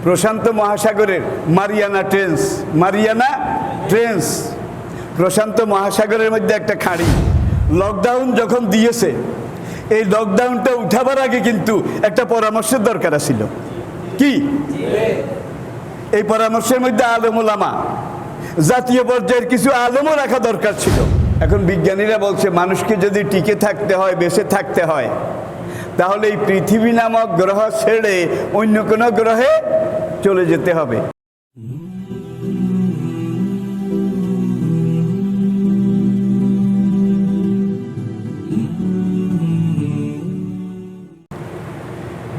প্রশান্ত মহাসাগরের Mariana trench প্রশান্ত মহাসাগরের মধ্যে একটা খাঁড়ি। লকডাউন যখন দিয়েছে, এই লকডাউনটা উঠাবার আগে কিন্তু একটা পরামর্শের দরকার ছিল। কি এই পরামর্শের মধ্যে আলেম ওলামা, জাতীয় পর্যায়ের কিছু আলেমও রাখা দরকার ছিল। এখন বিজ্ঞানীরা বলছে মানুষকে যদি টিকে থাকতে হয়, বেঁচে থাকতে হয়, তাহলে এই পৃথিবী নামক গ্রহ ছেড়ে অন্য কোনো গ্রহে চলে যেতে হবে।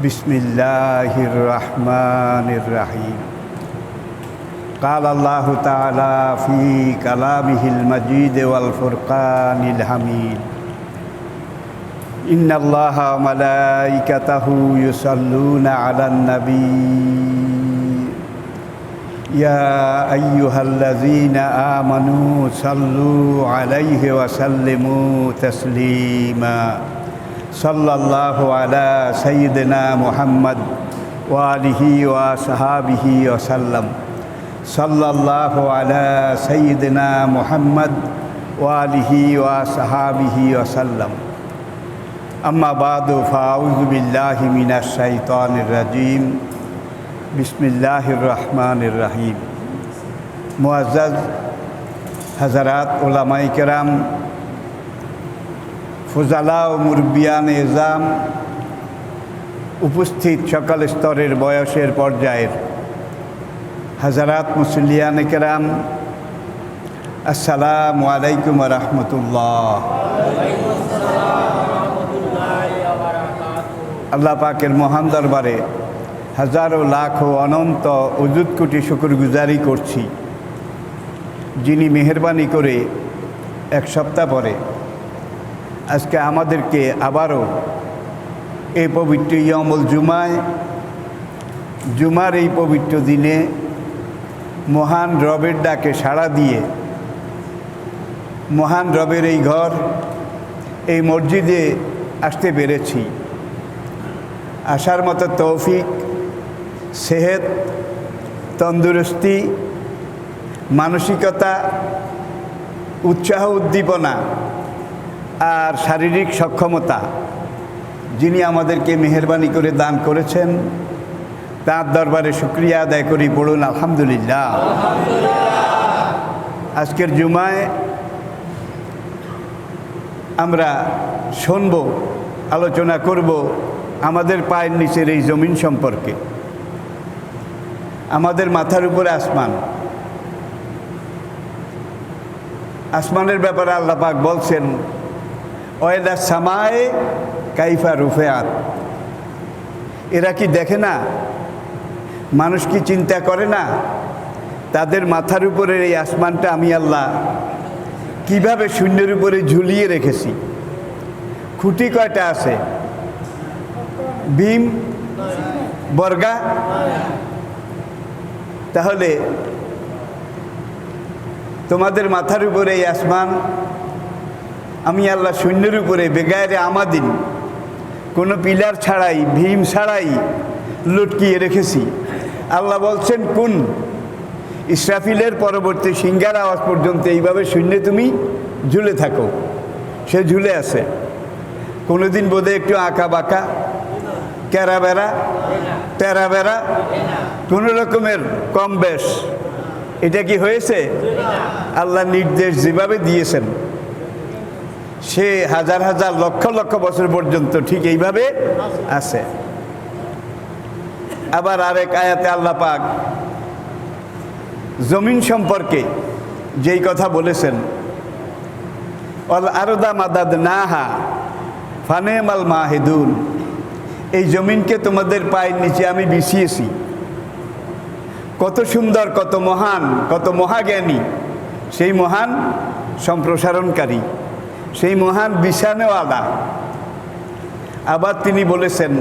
বিসমিল্লাহির রহমানির রহিম। قال الله تعالى في كلامه المجيد والفرقان الحميد إن الله وملائكته يصلون على النبي يا أيها الذين آمنوا صلوا عليه وسلموا تسليما صلى الله على سيدنا محمد وآله وصحابه وسلم صلى الله على سيدنا محمد وآله وصحابه وسلم أما بعد فأعوذ بالله من الشيطان الرجيم بسم الله الرحمن الرحيم। মুআজ্জাজ হযরত উলামায়ে কেরাম, ফুজালা ও মুরব্বিয়ান এজাম, উপস্থিত সকল স্তরের বয়সের পর্যায়ের হযরত মুসল্লিয়ান কেরাম, আসসালামু আলাইকুম ওয়া রাহমাতুল্লাহ। আল্লাহ পাকের মহান দরবারে হাজারো লাখো অনন্ত অযুত কোটি শুকরগুজারি করছি, যিনি মেহেরবানি করে এক সপ্তাহ পরে আজকে আমাদেরকে আবারও এই পবিত্র ইয়ামুল জুমার এই পবিত্র দিনে মহান রবের ডাকে সাড়া দিয়ে মহান রবের এই ঘর, এই মসজিদে আসতে পেরেছি। আসার মতো তৌফিক, সেহত, তন্দুরস্তি, মানসিকতা, উৎসাহ উদ্দীপনা আর শারীরিক সক্ষমতা যিনি আমাদেরকে মেহেরবানি করে দান করেছেন, তার দরবারে শুকরিয়া আদায় করি। পড়ুন আলহামদুলিল্লাহ। আজকের জুমায় আমরা শুনব, আলোচনা করব আমাদের পায়ের নিচের এই জমিন সম্পর্কে। আমাদের মাথার উপরে আসমান, আসমানের ব্যাপারে আল্লাহ পাক বলছেন ওয়াইদা সামায়ে কাইফা রুফিআত। এরা কি দেখে না? মানুষ কি চিন্তা করে না তাদের মাথার উপরের এই আসমানটা আমি আল্লাহ কিভাবে শূন্যের উপরে ঝুলিয়ে রেখেছি? খুঁটি কয়টা আছে? বিম, বর্গা। তাহলে তোমাদের মাথার উপরে এই আসমান আমি আল্লাহ শূন্যের উপরে বেগায়রে আমাদিন, কোনো পিলার ছাড়াই, ভীম ছাড়াই লটকিয়ে রেখেছি। আল্লাহ বলছেন কোন ইসরাফিলের পরবর্তী সিংহার আওয়াজ পর্যন্ত এইভাবে শূন্যে তুমি ঝুলে থাকো। সে ঝুলে আছে। কোনোদিন বোধহয় একটু আঁকা বাঁকা, ক্যারা বেড়া, টেরা বেড়া, কোনো রকমের কম বেশ, এটা কি হয়েছে? আল্লাহ নির্দেশ যেভাবে দিয়েছেন সে হাজার হাজার লক্ষ লক্ষ বছর পর্যন্ত ঠিক এইভাবে আছে। আবার আরেক আয়াতে আল্লাহ পাক জমিন সম্পর্কে যেই কথা বলেছেন, ওয়াল আরদা মাদাদনাহা ফানেমাল মাহিদুন, এই জমিনকে তোমাদের পায়ের নিচে আমি বিছিয়েছি। কত সুন্দর, কত মহান, কত মহাজ্ঞানী সেই মহান সম্প্রসারণকারী, সেই মহান বিছানেওয়ালা। আবার তিনি বলেছেন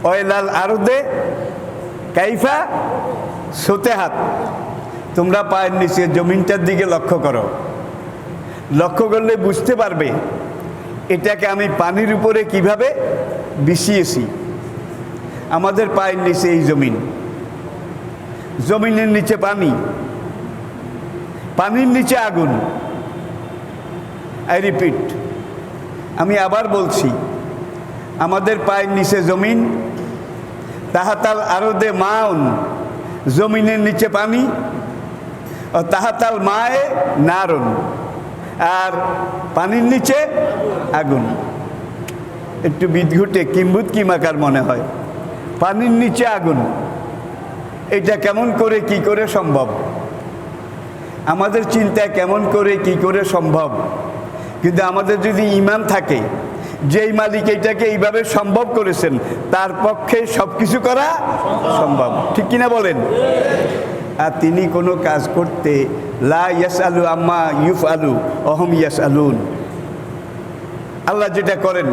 ওয়াইলাল আরদে কাইফা সুতেহাত, তোমরা পায়ের নিচে জমিনটার দিকে লক্ষ্য করো। লক্ষ্য করলে বুঝতে পারবে এটাকে আমি পানির উপরে কিভাবে বিছিয়েছি। আমাদের পায়ের নিচে এই জমিন, জমিনের নিচে পানি, পানির নিচে আগুন। আই রিপিট, আমি আবার বলছি, আমাদের পায়ের নিচে জমিন, তাহাতাল আরদে মাউন, জমিনের নিচে পানি, ও তাহাতাল মায়ে নারুন, আর পানির নিচে আগুন। একটু বিদ্ঘুটে কিম্বুত কিমাকার মনে হয়। পানির নিচে আগুন, এটা কেমন করে কি করে সম্ভব? আমাদের চিন্তায় কেমন করে কি করে সম্ভব? কিন্তু আমাদের যদি ঈমান থাকে, যেই মালিক এটাকে এইভাবে সম্ভব করেছেন, তার পক্ষে সব কিছু করা সম্ভব, ঠিক কিনা বলেন? আর তিনি কোনো কাজ করতে লা ইয়াসআলু আম্মা ইউফআলু ওহুম ইয়াসআলুন। আল্লাহ যেটা করেন,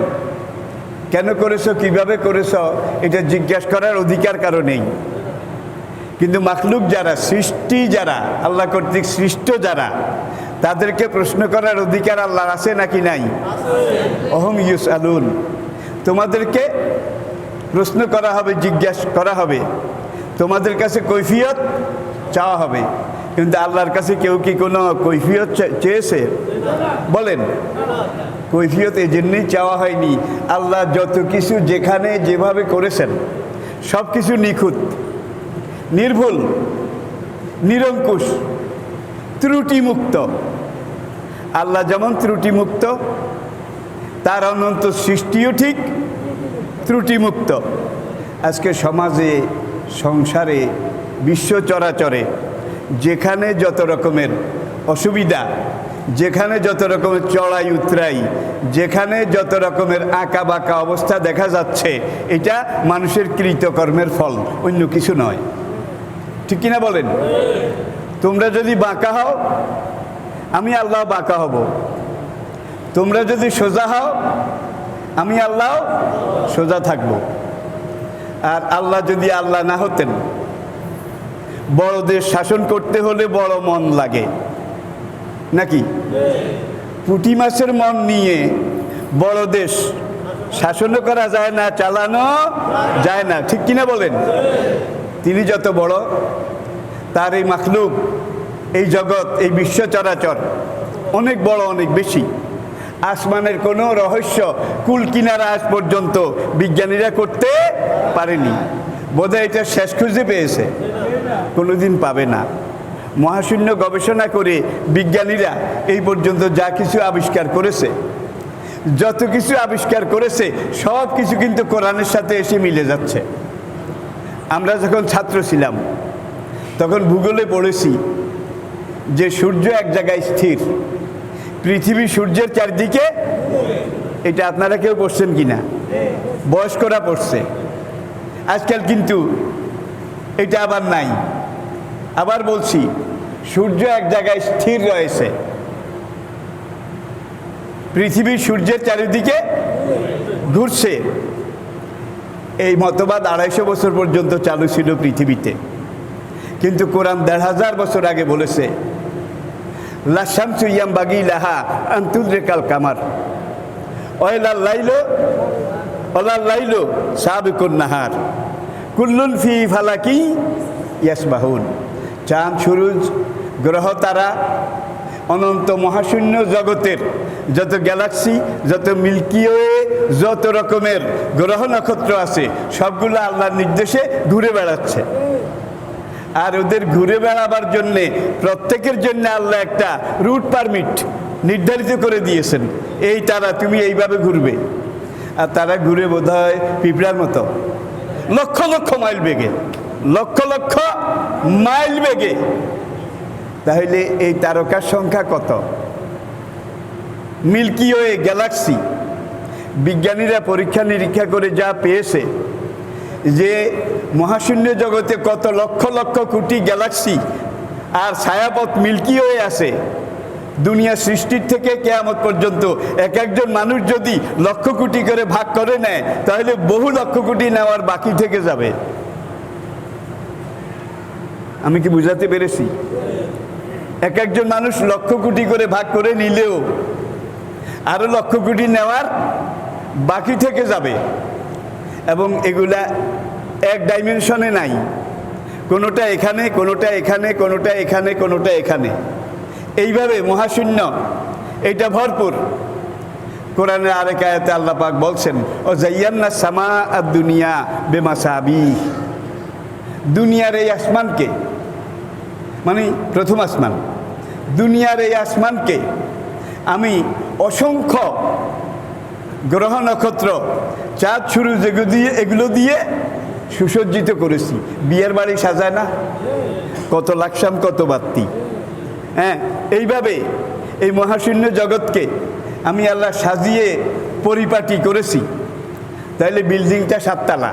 কেন করেছো, কিভাবে করেছো, এটা জিজ্ঞাসা করার অধিকার কারো নেই। কিন্তু মাখলুক যারা, সৃষ্টি যারা, আল্লাহ কর্তৃক সৃষ্ট যারা, তাদেরকে প্রশ্ন করার অধিকার আল্লাহর আছে নাকি নাই? ওহুম ইউসআলুন। তোমাদেরকে প্রশ্ন করা হবে, জিজ্ঞাসা করা হবে, তোমাদের কাছে কৈফিয়ত চাওয়া হবে। কিন্তু আল্লাহর কাছে কেউ কি কোনো কৈফিয়ত চেয়েছে? বলেন। কৈফিয়ত এই জন্যই চাওয়া হয়নি, আল্লাহ যত কিছু যেখানে যেভাবে করেছেন সব কিছু নিখুঁত, নির্ভুল, নিরঙ্কুশ, ত্রুটিমুক্ত। আল্লাহ যেমন ত্রুটিমুক্ত, তার অনন্ত সৃষ্টিও ঠিক ত্রুটিমুক্ত। আজকে সমাজে, সংসারে, বিশ্ব চরাচরে যেখানে যত রকমের অসুবিধা, যেখানে যত রকমের চড়াই উতরাই, যেখানে যত রকমের আঁকা বাঁকা অবস্থা দেখা যাচ্ছে, এটা মানুষের কৃতকর্মের ফল, অন্য কিছু নয়, ঠিক কিনা বলেন? তোমরা যদি বাঁকা হও, আমি আল্লাহ বাঁকা হব। তোমরা যদি সোজা হও, আমি আল্লাহ সোজা থাকব। আর আল্লাহ যদি আল্লাহ না হতেন, বড়দের শাসন করতে হলে বড় মন লাগে নাকি? পুঁটি মাছের মন নিয়ে বড় দেশ শাসনও করা যায় না, চালানো যায় না, ঠিক কিনা বলেন? তিনি যত বড়, তার এই মাখলুক, এই জগৎ, এই বিশ্ব চরাচর অনেক বড়, অনেক বেশি। আসমানের কোনো রহস্য কুল কিনারা আজ পর্যন্ত বিজ্ঞানীরা করতে পারেনি। বোধহয় এটা শেষ খুঁজে পেয়েছে, কোনোদিন পাবে না। মহাশূন্য গবেষণা করে বিজ্ঞানীরা এই পর্যন্ত যা কিছু আবিষ্কার করেছে, যত কিছু আবিষ্কার করেছে, সব কিছু কিন্তু কোরআনের সাথে এসে মিলে যাচ্ছে। আমরা যখন ছাত্র ছিলাম তখন ভূগোলে পড়েছি যে সূর্য এক জায়গায় স্থির, পৃথিবী সূর্যের চারদিকে। এটা আপনারা কেউ পড়ছেন কিনা? বয়স্করা পড়ছে। আজকাল কিন্তু এটা আবার নাই। আবার বলছি, সূর্য এক জায়গায় স্থির রয়েছে, পৃথিবী সূর্যের চারিদিকে ঘুরছে। এই মতবাদ 250 বছর পর্যন্ত চালু ছিল পৃথিবীতে। কিন্তু কোরআন 1500 বছর আগে বলেছে, লা শামসু ইয়ামবাগি লাহা আন তুদরিকাল কামার ওয়ালাল লাইলু সাবিকুন নাহার কুল্লুন ফি ফালাকি ইয়াসবাহুন। চাঁদ, সূরজ, গ্রহ, তারা, অনন্ত মহাশূন্য জগতের যত গ্যালাক্সি, যত মিল্কি ওয়ে, যত রকমের গ্রহ নক্ষত্র আছে, সবগুলো আল্লাহর নির্দেশে ঘুরে বেড়াচ্ছে। আর ওদের ঘুরে বেড়াবার জন্যে প্রত্যেকের জন্য আল্লাহ একটা রুট পারমিট নির্ধারিত করে দিয়েছেন। এই তারা, তুমি এইভাবে ঘুরবে। আর তারা ঘুরে বোধহয় পিঁপড়ার মতো লক্ষ লক্ষ মাইল বেগে, লক্ষ লক্ষ মাইল বেগে। তাহলে এই তারকার সংখ্যা কত? মিল্কি ওয়ে, গ্যালাক্সি, বিজ্ঞানীরা পরীক্ষা নিরীক্ষা করে যা পেয়েছে যে মহাশূন্য জগতে কত লক্ষ লক্ষ কোটি গ্যালাক্সি আর ছায়াপথ মিল্কি ওয়ে আছে। দুনিয়া সৃষ্টির থেকে কিয়ামত পর্যন্ত এক একজন মানুষ যদি লক্ষ কোটি করে ভাগ করে নেয়, তাহলে বহু লক্ষ কোটি নেওয়ার বাকি থেকে যাবে। আমি কি বুঝাতে পেরেছি? এক একজন মানুষ লক্ষ কোটি করে ভাগ করে নিলেও আরো লক্ষ কোটি নেওয়ার বাকি থেকে যাবে। এবং এগুলা এক ডাইমেনশনে নাই, কোনোটা এখানে, কোনোটা এখানে, কোনোটা এখানে, কোনোটা এখানে, এইভাবে মহাশূন্য এইটা ভরপুর। কোরআনের আরেক আয়াতে আল্লাহ পাক বলছেন, ও জাইয়ান্না সামা আর দুনিয়া বেমাসাবি, দুনিয়ার এই আসমানকে, মানে প্রথম আসমান, দুনিয়ার এই আসমানকে আমি অসংখ্য গ্রহ নক্ষত্র, চাঁদ শুরু এগুলো দিয়ে সুসজ্জিত করেছি। বিয়ের বাড়ি সাজায় না, কত লাকসাম কত বাত্তি, হ্যাঁ, এইভাবে এই মহাশূন্য জগৎকে আমি আল্লাহ সাজিয়ে পরিপাটি করেছি। তাইলে বিল্ডিংটা 7 তলা।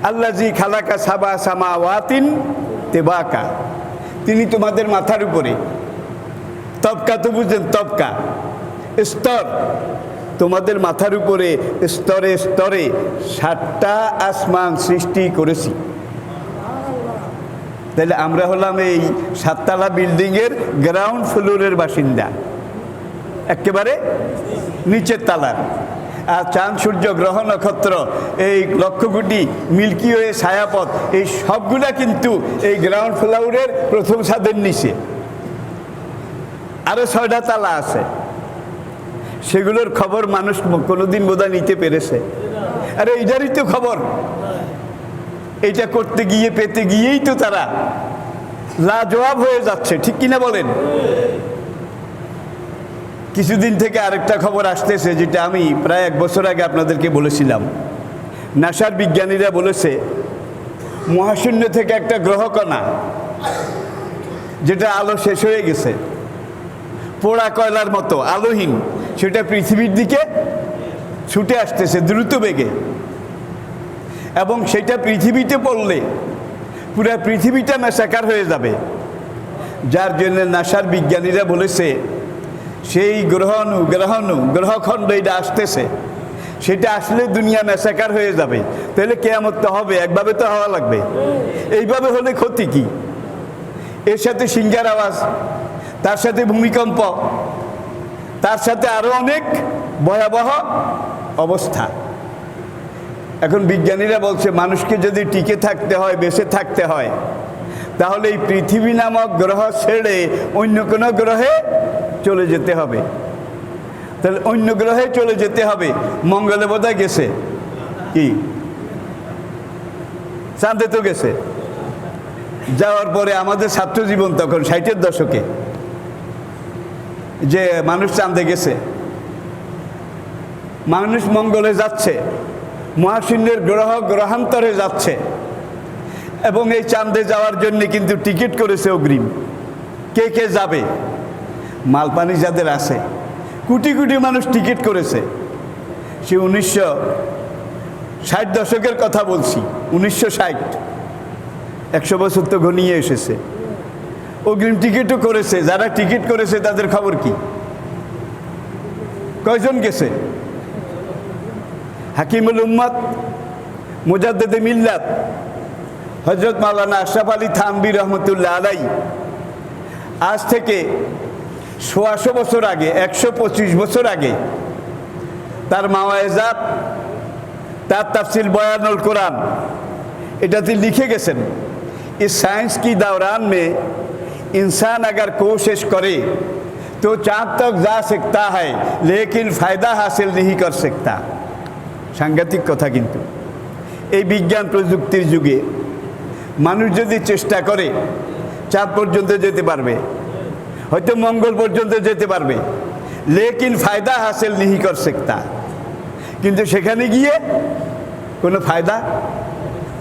আল্লাহ জি খালাকা সাবা সামাওয়াতিন তেবাকা, তিনি তোমাদের মাথার উপরে, তবকা তো বুঝছেন, তবকা স্তর, তোমাদের মাথার উপরে স্তরে স্তরে 7টা আসমান সৃষ্টি করেছি। তাহলে আমরা হলাম এই 7 তলা বিল্ডিংয়ের গ্রাউন্ড ফ্লোরের বাসিন্দা, একেবারে নিচের তালার। আর চাঁদ সূর্য গ্রহ নক্ষত্র, এই লক্ষ কোটি মিল্কি ওয়ে ছায়াপথ, এই সবগুলা কিন্তু এই গ্রাউন্ড ফ্লোরের প্রথম ছাদের নিচে। আরও 6টা তালা আছে, সেগুলোর খবর মানুষ কোনোদিন বোধহয় নিতে পেরেছে? আরে এইটারই তো খবর, এইটা করতে গিয়ে পেতে গিয়েই তো তারা লাজবাব হয়ে যাচ্ছে, ঠিক কিনা বলেন? কিছুদিন থেকে আরেকটা খবর আসতেছে, যেটা আমি প্রায় 1 বছর আগে আপনাদেরকে বলেছিলাম। নাসার বিজ্ঞানীরা বলেছে, মহাশূন্য থেকে একটা গ্রহকণা, যেটা আলো শেষ হয়ে গেছে, পোড়া কয়লার মতো আলোহীন, সেটা পৃথিবীর দিকে ছুটে আসতেছে দ্রুত বেগে, এবং সেটা পৃথিবীতে পড়লে পুরা পৃথিবীটা মেসাকার হয়ে যাবে। যার জন্য নাসার বিজ্ঞানীরা বলেছে, সেই গ্রহখণ্ড এটা আসতেছে, সেটা আসলে দুনিয়া মেসাকার হয়ে যাবে। তাহলে কিয়ামত তো হবে, একভাবে তো হওয়া লাগবে। এইভাবে হলে ক্ষতি কি? এর সাথে সিংহার আওয়াজ, তার সাথে ভূমিকম্প, তার সাথে আরো অনেক ভয়াবহ অবস্থা। এখন বিজ্ঞানীরা বলছে, মানুষকে যদি টিকে থাকতে হয়, বেঁচে থাকতে হয়, তাহলে এই পৃথিবী নামক গ্রহ ছেড়ে অন্য কোনো গ্রহে চলে যেতে হবে। তাহলে অন্য গ্রহে চলে যেতে হবে। মঙ্গলে বোধহয় গেছে, কি চাঁদে তো গেছে। যাওয়ার পরে আমাদের ছাত্র জীবন তখন 60-এর দশকে, যে মানুষ চাঁদে গেছে, মানুষ মঙ্গলে যাচ্ছে, মহাশূন্যের গ্রহান্তরে যাচ্ছে, এবং এই চাঁদে যাওয়ার জন্য কিন্তু টিকিট করেছে অগ্রিম। কে কে যাবে? মালপানি যাদের আছে, কোটি কোটি মানুষ টিকিট করেছে। সে 1960 দশকের কথা বলছি, 1960, 100 বছর তো ঘনিয়ে এসেছে। অগ্রিম টিকিটও করেছে। যারা টিকিট করেছে তাদের খবর কি? কয়জন গেছে? হাকিমুল উম্মত, মুজাদ্দিদে মিল্লাত হযরত মাওলানা আশরাফ আলী থানভী রহমতুল্লাহ আলাই আজ থেকে 100 বছর আগে, 125 বছর আগে তার মাওয়ায়েজাত, তার তাফসির বয়ানুল কোরআন, এটাতে লিখে গেছেন, इस साइंस की दौरान में इंसान अगर कोशिश करे तो चाँद तक जा सकता है, लेकिन फ़ायदा हासिल नहीं कर सकता। সাংঘাতিক কথা। কিন্তু এই বিজ্ঞান প্রযুক্তির যুগে মানুষ যদি চেষ্টা করে, চাঁদ পর্যন্ত যেতে পারবে, হয়তো মঙ্গল পর্যন্ত যেতে পারবে, লেকিন ফায়দা হাসিল नहीं कर सकता। কিন্তু সেখানে গিয়ে কোনো ফায়দা,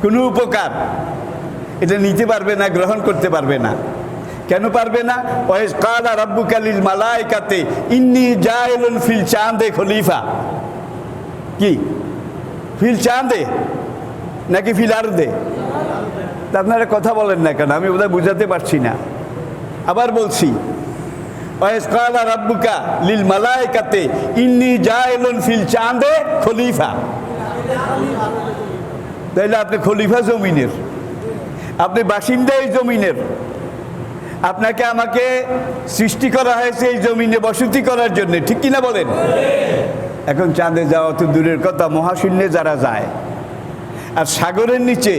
কোনো উপকার এটা নিতে পারবে না, গ্রহণ করতে পারবে না। কেন পারবে না? ওয়াইজ ক্বালা রাব্বুকা লিল মালাইকাতি ইন্নী জাইলুন ফিল চাঁদে খলিফা। কি ফিল চাঁদে নাকি ফিল আরদে? তা আপনারা কথা বলেন না কেন? আমি বোধহয় বুঝাতে পারছি না। আবার বলছি, ওয়াইজ ক্বালা রাব্বুকা লিল মালাইকাতি ইন্নী জাইলুন ফিল চাঁদে খলিফা। তাইলে আপনি খলিফা জমিনের, আপনি বাসিন্দা এই জমিনের, আপনাকে আমাকে সৃষ্টি করা হয়েছে এই জমিনে বসতি করার জন্য, ঠিক কিনা বলেন? এখন চাঁদে যাওয়া তো দূরের কথা, মহাশূন্যে যারা যায় আর সাগরের নিচে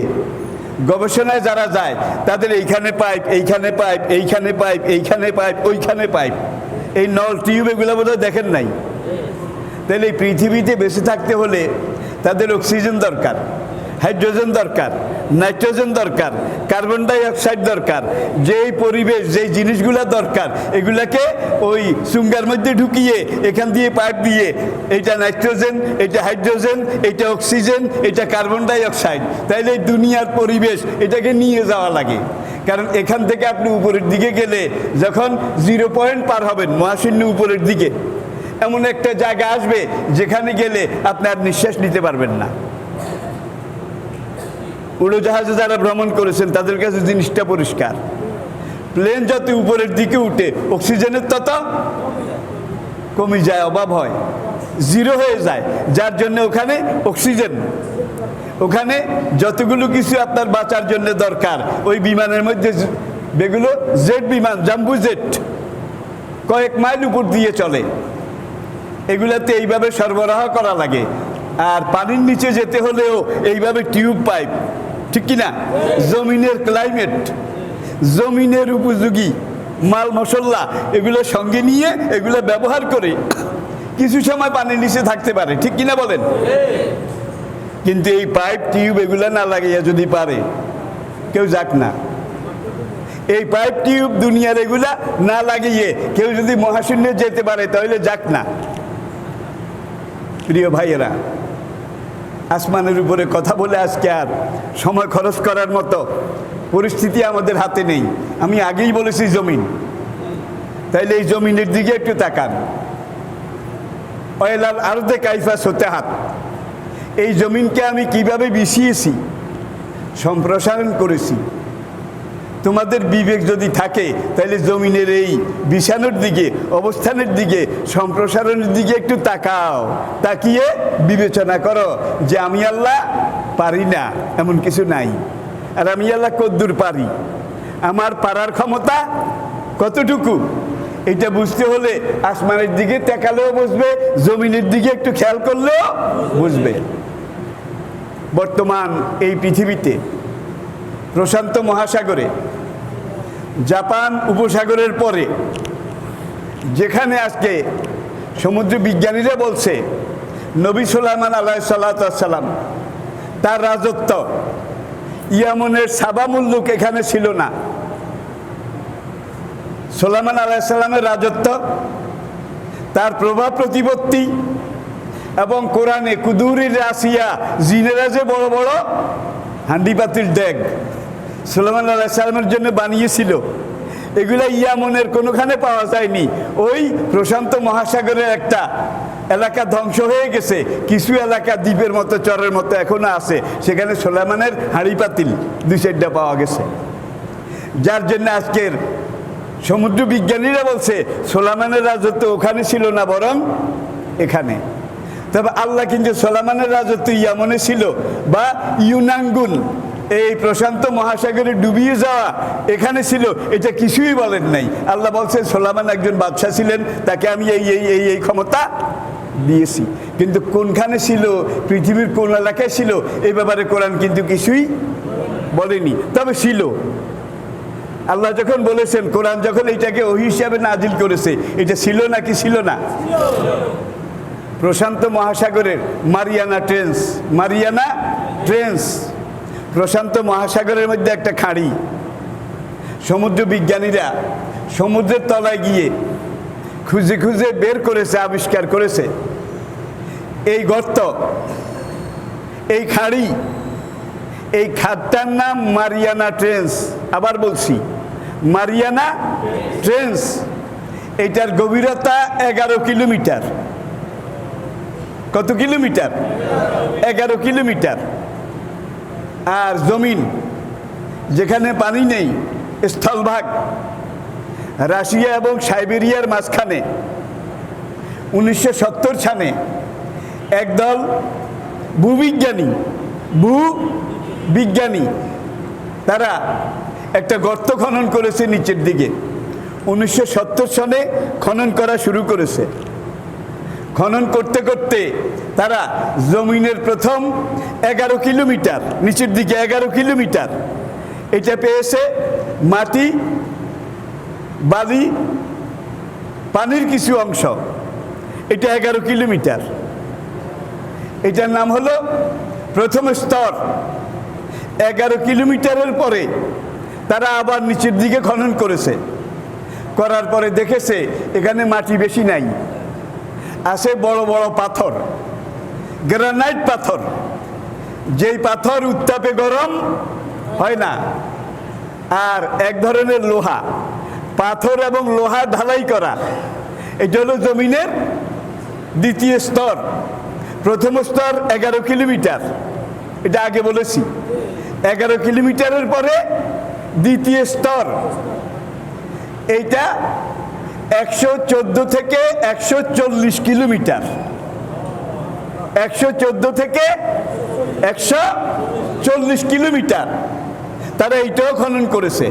গবেষণায় যারা যায় তাদের এইখানে পাইপ, এইখানে পাইপ, এইখানে পাইপ, এইখানে পাইপ, ওইখানে পাইপ, এই নল টিউব এগুলো বোধহয় দেখেন নাই। তাহলে এই পৃথিবীতে বেঁচে থাকতে হলে তাদের অক্সিজেন দরকার, হাইড্রোজেন দরকার, নাইট্রোজেন দরকার, কার্বন ডাই অক্সাইড দরকার। যেই পরিবেশ, যেই জিনিসগুলো দরকার এগুলাকে ওই চুঙ্গার মধ্যে ঢুকিয়ে এখান দিয়ে পাইপ দিয়ে এইটা নাইট্রোজেন, এটা হাইড্রোজেন, এটা অক্সিজেন, এটা কার্বন ডাই অক্সাইড, তাইলে এই দুনিয়ার পরিবেশ এটাকে নিয়ে যাওয়া লাগে। কারণ এখান থেকে আপনি উপরের দিকে গেলে যখন 0 পয়েন্ট পার হবেন মহাশূন্য উপরের দিকে, এমন একটা জায়গা আসবে যেখানে গেলে আপনি আর নিঃশ্বাস নিতে পারবেন না। উড়োজাহাজে যারা ভ্রমণ করেছেন তাদের কাছে জিনিসটা পরিষ্কার, প্লেন যত উপরের দিকে উঠে অক্সিজেনের তত কমে যায়, অভাব হয়, 0 হয়ে যায়। যার জন্য ওখানে অক্সিজেন, ওখানে যতগুলো কিছু আপনার বাঁচার জন্য দরকার ওই বিমানের মধ্যে, যেগুলো জেট বিমান, জাম্বু জেট, কয়েক মাইল উপর দিয়ে চলে, এগুলাতে এইভাবে সরবরাহ করা লাগে। আর পানির নিচে যেতে হলেও এইভাবে টিউব পাইপ, ঠিক কিনা? জমিনের ক্লাইমেট, জমিনের উপযোগী মাল মশলা এগুলো সঙ্গে নিয়ে এগুলো ব্যবহার করে কিছু সময় পানির নিচে থাকতে পারে, ঠিক কিনা বলেন? কিন্তু এই পাইপ টিউব এগুলো না লাগিয়ে যদি পারে কেউ যাক না। এই পাইপ টিউব দুনিয়ার এগুলা না লাগিয়ে কেউ যদি মহাশূন্যে যেতে পারে তাহলে যাক না। প্রিয় ভাইয়েরা, আসমানের উপরে কথা বলে আজকে আর সময় খরচ করার মতো পরিস্থিতি আমাদের হাতে নেই। আমি আগেই বলেছি জমিন, তাইলে এই জমিনের দিকে একটু তাকান। অয়লাল আরদে কাইফা সতেহাত, এই জমিনকে আমি কিভাবে বিছিয়েছি, সম্প্রসারণ করেছি। তোমাদের বিবেক যদি থাকে তাহলে জমিনের এই বিছানোর দিকে, অবস্থানের দিকে, সম্প্রসারণের দিকে একটু তাকাও, তাকিয়ে বিবেচনা করো যে আমি আল্লাহ পারি না এমন কিছু নাই, আর আমি আল্লাহ কদ্দুর পারি, আমার পারার ক্ষমতা কতটুকু। এটা বুঝতে হলে আসমানের দিকে তাকালেও বুঝবে, জমিনের দিকে একটু খেয়াল করলেও বুঝবে। বর্তমান এই পৃথিবীতে প্রশান্ত মহাসাগরে, জাপান উপসাগরের পরে যেখানে আজকে সমুদ্র বিজ্ঞানীরা বলছে নবী সুলাইমান আলাইহিস সালাম তার রাজত্ব, ইয়ামনের সাবা মুল্লুক এখানে ছিল না। সুলাইমান আলাইহিস সালামের রাজত্ব, তার প্রভাব প্রতিপত্তি এবং কোরআনে কুদুরির রাসিয়া, জিনেরা যে বড় বড় হান্ডি পাতিল ডেগ সুলাইমান আলাইহিস সালামের জন্য বানিয়েছিল, এগুলা ইয়ামনের কোনোখানে পাওয়া যায়নি। ওই প্রশান্ত মহাসাগরের একটা এলাকা ধ্বংস হয়ে গেছে, কিছু এলাকা দ্বীপের মতো, চরের মতো এখনো আছে, সেখানে সুলাইমানের হাঁড়ি পাতিল 2-4টা পাওয়া গেছে। যার জন্য আজকের সমুদ্র বিজ্ঞানীরা বলছে সুলাইমানের রাজত্ব ওখানে ছিল না, বরং এখানে। তবে আল্লাহ কিন্তু সুলাইমানের রাজত্ব ইয়ামনে ছিল, বা ইউনাঙ্গুন, এই প্রশান্ত মহাসাগরে ডুবিয়ে যাওয়া এখানে ছিল, এটা কিছুই বলেন নাই। আল্লাহ বলছে সুলাইমান একজন বাদশা ছিলেন, তাকে আমি এই এই এই এই ক্ষমতা দিয়েছি। কিন্তু কোনখানে ছিল, পৃথিবীর কোন এলাকায় ছিল, এই ব্যাপারে কোরআন কিন্তু কিছুই বলেনি। তবে ছিল। আল্লাহ যখন বলেছেন, কোরআন যখন এইটাকে ওহী হিসাবে নাজিল করেছে, এটা ছিল নাকি ছিল না? প্রশান্ত মহাসাগরের মারিয়ানা ট্রেঞ্চ, মারিয়ানা ট্রেঞ্চ প্রশান্ত মহাসাগরের মধ্যে একটা খাঁড়ি। সমুদ্র বিজ্ঞানীরা সমুদ্রের তলায় গিয়ে খুঁজে খুঁজে বের করেছে, আবিষ্কার করেছে এই গর্ত, এই খাঁড়ি, এই খাতটার নাম মারিয়ানা ট্রেঞ্চ। আবার বলছি, মারিয়ানা ট্রেঞ্চ। এইটার গভীরতা 11 কিলোমিটার। কত কিলোমিটার? 11 কিলোমিটার। আর জমিন, যেখানে পানি নেই, স্থলভাগ, রাশিয়া এবং সাইবেরিয়ার মাঝখানে 1970 সালে একদল ভূবিজ্ঞানী তারা একটা গর্ত খনন করেছে নিচের দিকে। 1970 সালে খনন করা শুরু করেছে। খনন করতে করতে তারা জমিনের প্রথম 11 কিলোমিটার নিচের দিকে, 11 কিলোমিটার এটা পেয়েছে মাটি, বালি, পানির কিছু অংশ। এটা 11 কিলোমিটার। এটার নাম হলো প্রথম স্তর। 11 কিলোমিটারের পরে তারা আবার নিচের দিকে খনন করেছে। করার পরে দেখেছে এখানে মাটি বেশি নাই, আছে বড় বড় পাথর, গ্রানাইট পাথর। যেই পাথর উত্তাপে গরম হয় না। আর এক ধরনের লোহা, পাথর এবং লোহা ঢালাই করা। এটা হলো জমিনের দ্বিতীয় স্তর। প্রথম স্তর 11 কিলোমিটার, এটা আগে বলেছি। 11 কিলোমিটারের পরে দ্বিতীয় স্তর, এইটা 114 থেকে 140 কিলোমিটার। 114 থেকে 140 কিলোমিটার তারা এইটাও খনন করেছে।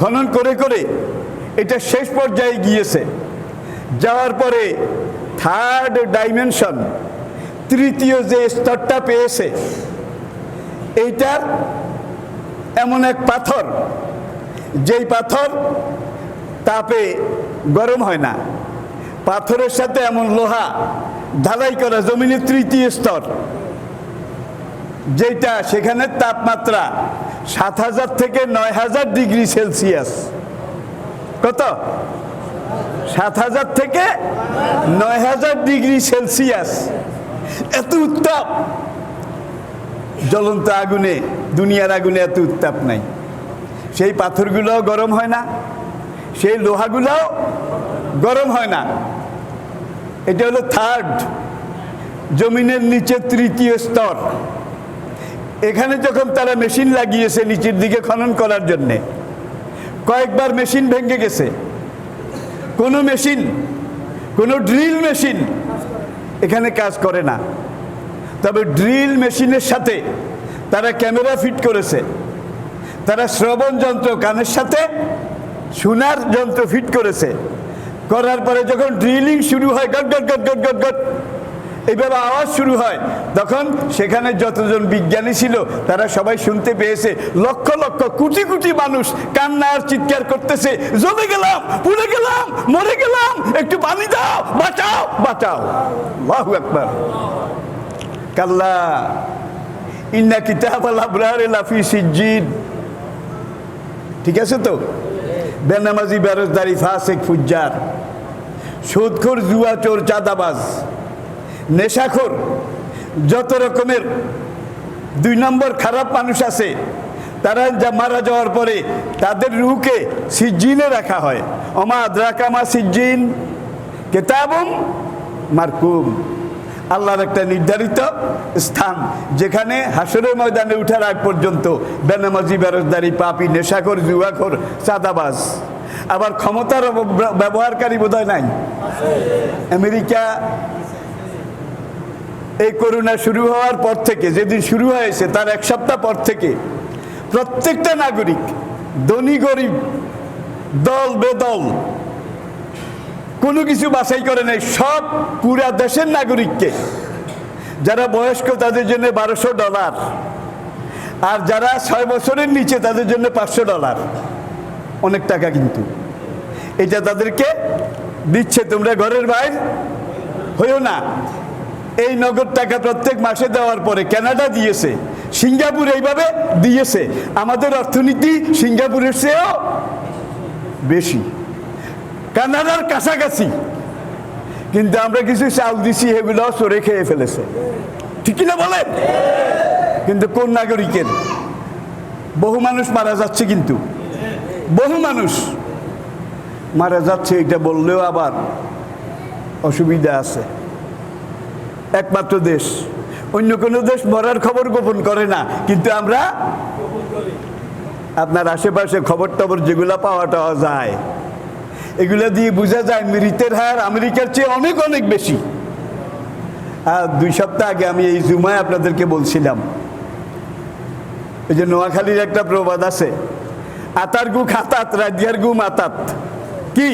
খনন করে করে এটা শেষ পর্যায়ে গিয়েছে। যাওয়ার পরে থার্ড ডাইমেনশন, তৃতীয় যে স্তরটা পেয়েছে, এইটার এমন এক পাথর, যেই পাথর তাপে গরম হয় না। পাথরের সাথে এমন লোহা ঢালাই করা, জমিনের তৃতীয় স্তর, যেটা সেখানে তাপমাত্রা 7000 থেকে 9000 ডিগ্রি সেলসিয়াস। কত? 7000 থেকে 9000 ডিগ্রি সেলসিয়াস। এত উত্তাপ! জ্বলন্ত আগুনে, দুনিয়ার আগুনে এত উত্তাপ নাই। সেই পাথরগুলোও গরম হয় না, সেই লোহাগুলোও গরম হয় না। এটা হলো থার্ড, জমিনের নিচে তৃতীয় স্তর। এখানে যখন তারা মেশিন লাগিয়েছে নিচের দিকে খনন করার জন্যে, কয়েকবার মেশিন ভেঙে গেছে। কোনো মেশিন, কোনো ড্রিল মেশিন এখানে কাজ করে না। তবে ড্রিল মেশিনের সাথে তারা ক্যামেরা ফিট করেছে, তারা শ্রবণ যন্ত্র, কানের সাথে শোনার যন্ত্র ফিট করেছে। করার পরে যখন ড্রিলিং শুরু হয়, goat goat goat goat goat goat এইভাবে আওয়াজ শুরু হয়, তখন সেখানে যতজন বিজ্ঞানী ছিল তারা সবাই শুনতে পেয়েছে। লক্ষ লক্ষ কোটি কোটি মানুষ কান্না আর চিৎকার করতেছে, জ্বলে গেলাম, পুড়ে গেলাম, মরে গেলাম, একটু পানি দাও, বাঁচাও বাঁচাও। আল্লাহু আকবার। কাল্লা ইন্না কিতাবাল আবরারি লাফি সিজ্জিন। ঠিক আছে তো? বেনামাজি, বেরোজগারি, ফাসিক, ফুজ্জার, সুদখোর, জুয়া চোর, চাঁদাবাজ, নেশাখোর, যত রকমের 2 নম্বর খারাপ মানুষ আছে, তারা যা মারা যাওয়ার পরে তাদের রূহকে সিজ্জিনে রাখা হয়। ওমা আদরাকা মা সিজ্জিন, কিতাবুম মারকুম। আল্লাহর একটা নির্ধারিত স্থান, যেখানে হাসরের ময়দানে উঠার আগ পর্যন্ত বেনামাজি, বেরোজগারি, পাপী, নেশাখোর, জুয়াখোর, চাঁদাবাজ, আবার ক্ষমতার ব্যবহারকারী বোধহয় নাই। আমেরিকা এই করোনা শুরু হওয়ার পর থেকে, যেদিন শুরু হয়েছে তার 1 সপ্তাহ পর থেকে প্রত্যেকটা নাগরিক, ধনী গরিব, দল বেদল, কোনো কিছু বাছাই করে নাই, সব পুরা দেশের নাগরিককে, যারা বয়স্ক তাদের জন্য $1200, আর যারা 6 বছরের নিচে তাদের জন্য $500। অনেক টাকা কিন্তু। এটা তাদেরকে দিচ্ছে, তোমরা ঘরের বাইরে হইও না। এই নগদ টাকা প্রত্যেক মাসে দেওয়ার পরে কানাডা দিয়েছে, সিঙ্গাপুর এইভাবে দিয়েছে। আমাদের অর্থনীতি সিঙ্গাপুরের চেয়েও বেশি, কানাডার কাছাকাছি। কিন্তু আমরা কিছু চাল দিছি, এগুলো চোরে খেয়ে ফেলেছে। ঠিক কিনা বলেন? কিন্তু কোন নাগরিকের? বহু মানুষ মারা যাচ্ছে, কিন্তু বহু মানুষ মারা যাচ্ছে। এটা বললেও আবার অসুবিধা আছে। একমাত্র দেশ, অন্য কোনো দেশ মরার খবর গোপন করে না, কিন্তু আমরা আপনার আশেপাশে খবর টবর যেগুলো পাওয়া যায়, এগুলো দিয়ে বোঝা যায় মৃতের হার আমেরিকার চেয়ে অনেক অনেক বেশি। আর 2 সপ্তাহ আগে আমি এই জুমায় আপনাদেরকে বলছিলাম, এই যে নোয়াখালীর একটা প্রবাদ আছে, আতার গু খাতাত, রাজ্যার গু মাতাত। কি?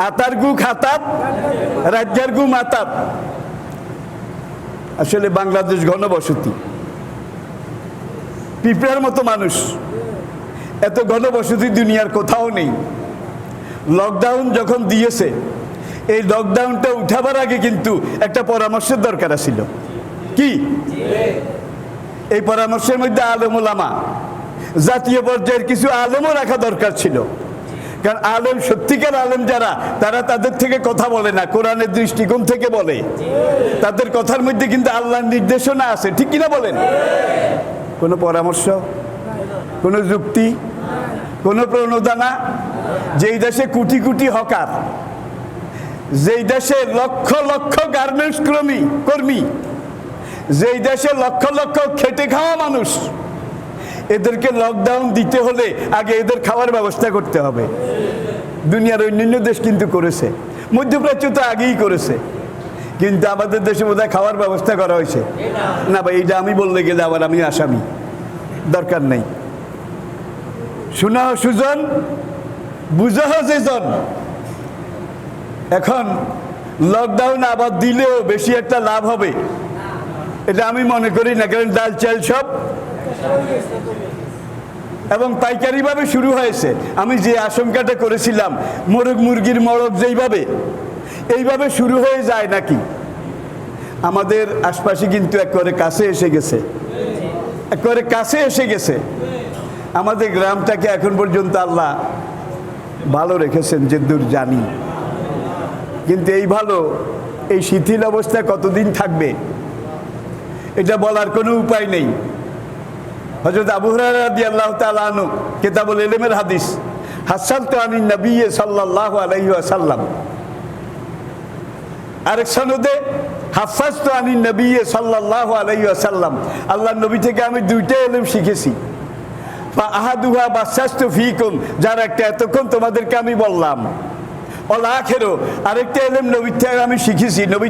আতার গু খাতাত, রাজ্যার গু মাতাত। আসলে বাংলাদেশ ঘনবসতি, পিঁপড়ার মতো মানুষ। এত ঘনবসতি দুনিয়ার কোথাও নেই। লকডাউন যখন দিয়েছে, এই লকডাউনটা উঠাবার আগে কিন্তু একটা পরামর্শের দরকার ছিল। কি? এই পরামর্শের মধ্যে আলেম ওলামা, জাতীয় পর্যায়ের কিছু আলেমও রাখা দরকার ছিল। কারণ আলেম, সত্যিকার আলেম যারা, তারা তাদের থেকে কথা বলে না, কোরআনের দৃষ্টিকোণ থেকে বলে। তাদের কথার মধ্যে কিন্তু আল্লাহর নির্দেশনা আছে, ঠিক কিনা বলেন? কোনো পরামর্শ, কোনো যুক্তি, কোনো প্রণোদনা। যেই দেশে কোটি কোটি হকার, যেই দেশে লক্ষ লক্ষ গার্মেন্টস কর্মী, যেই দেশে লক্ষ লক্ষ খেটে খাওয়া মানুষ, এদেরকে লকডাউন দিতে হলে আগে এদের খাওয়ার ব্যবস্থা করতে হবে। দুনিয়ার অন্যান্য দেশ কিন্তু করেছে, মধ্যপ্রাচ্য তো আগেই করেছে, কিন্তু আমাদের দেশে বোধহয় খাওয়ার ব্যবস্থা করা হয়েছে না। ভাই, এইটা আমি বললে গেলে আবার আমি আসামি, দরকার নেই। শোনাও সুজন, বুঝাও যেজন। এখন লকডাউন আবার দিলেও বেশি একটা লাভ হবে এটা আমি মনে করি না। কারণ ডাল চাল সব এবং পাইকারিভাবে শুরু হয়েছে। আমি যে আশঙ্কাটা করেছিলাম, মোরগ মুরগির মড়ক যেইভাবে, এইভাবে শুরু হয়ে যায় নাকি। আমাদের আশপাশে কিন্তু একেবারে কাছে এসে গেছে, একেবারে কাছে এসে গেছে। আমাদের গ্রামটাকে এখন পর্যন্ত আল্লাহ ভালো রেখেছেন যে দূর জানি। কিন্তু এই ভালো, এই শিথিল অবস্থা কতদিন থাকবে এটা বলার কোনো উপায় নেই। হযরত আবু হুরায়রা রাদিয়াল্লাহু তাআলা আনহু, কিতাবুল ইলমের হাদিস, হাসালতু আনিন নবী সাল্লাল্লাহু আলাইহি ওয়াসাল্লাম। আরেক সনদে হাফাজতু আনিন নবী সাল্লাল্লাহু আলাইহি ওয়াসাল্লাম, আল্লাহর নবী থেকে আমি দুইটা ইলম শিখেছি। ফা আহাদুহা বাসাস্তু ফীকুম, যার একটা এতক্ষণ তোমাদেরকে আমি বললাম। ওয়াল আখিরু, আরেকটা ইলম নবীর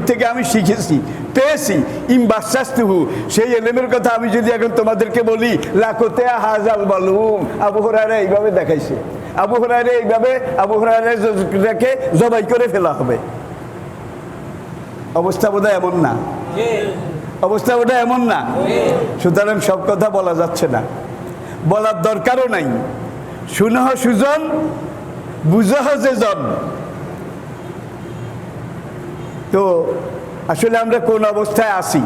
থেকে আমি শিখেছি, পেয়েছি। ইম বাসাস্তুহু, সেই ইলমের কথা আমি যদি এখন তোমাদেরকে বলি, লাকুতে হাজাল মালুম, আবু হুরায়রা এইভাবে দেখাইছে, আবু হুরায়রা এইভাবে, আবু হুরায়রাকে জবাই করে ফেলা হবে। অবস্থা বোধহয় এমন না, অবস্থা বোধহয় এমন না। সুতরাং সব কথা বলা যাচ্ছে না, বলার দরকারও নাই। শুনহ সুজন, বুঝহ যেজন। তো আসলে আমরা কোন অবস্থায় আছি?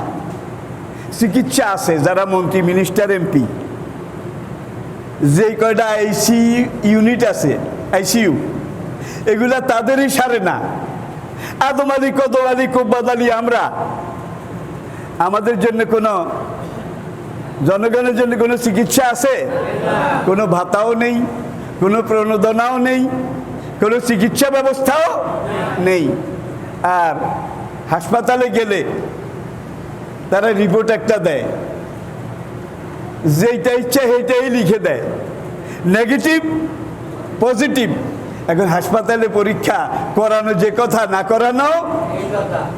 চিকিৎসা আছে, যারা মন্ত্রী, মিনিস্টার, এমপি, যেই কয়টা ইউনিট আছে, আইসিইউ, এগুলা তাদেরই সারে না। আদম আলী, কদম আলী, কুব্বাদ আলী আমরা, আমাদের জন্য কোনো, জনগণের জন্য কোনো চিকিৎসা আছে? কোনো ভাতাও নেই, কোনো প্রণোদনাও নেই, কোনো চিকিৎসা ব্যবস্থাও নেই। আর হাসপাতালে গেলে তারা রিপোর্ট একটা দেয়, যেইটা ইচ্ছা সেইটাই লিখে দেয়, নেগেটিভ পজিটিভ। এখন হাসপাতালে পরীক্ষা করানো যে কথা, না করানো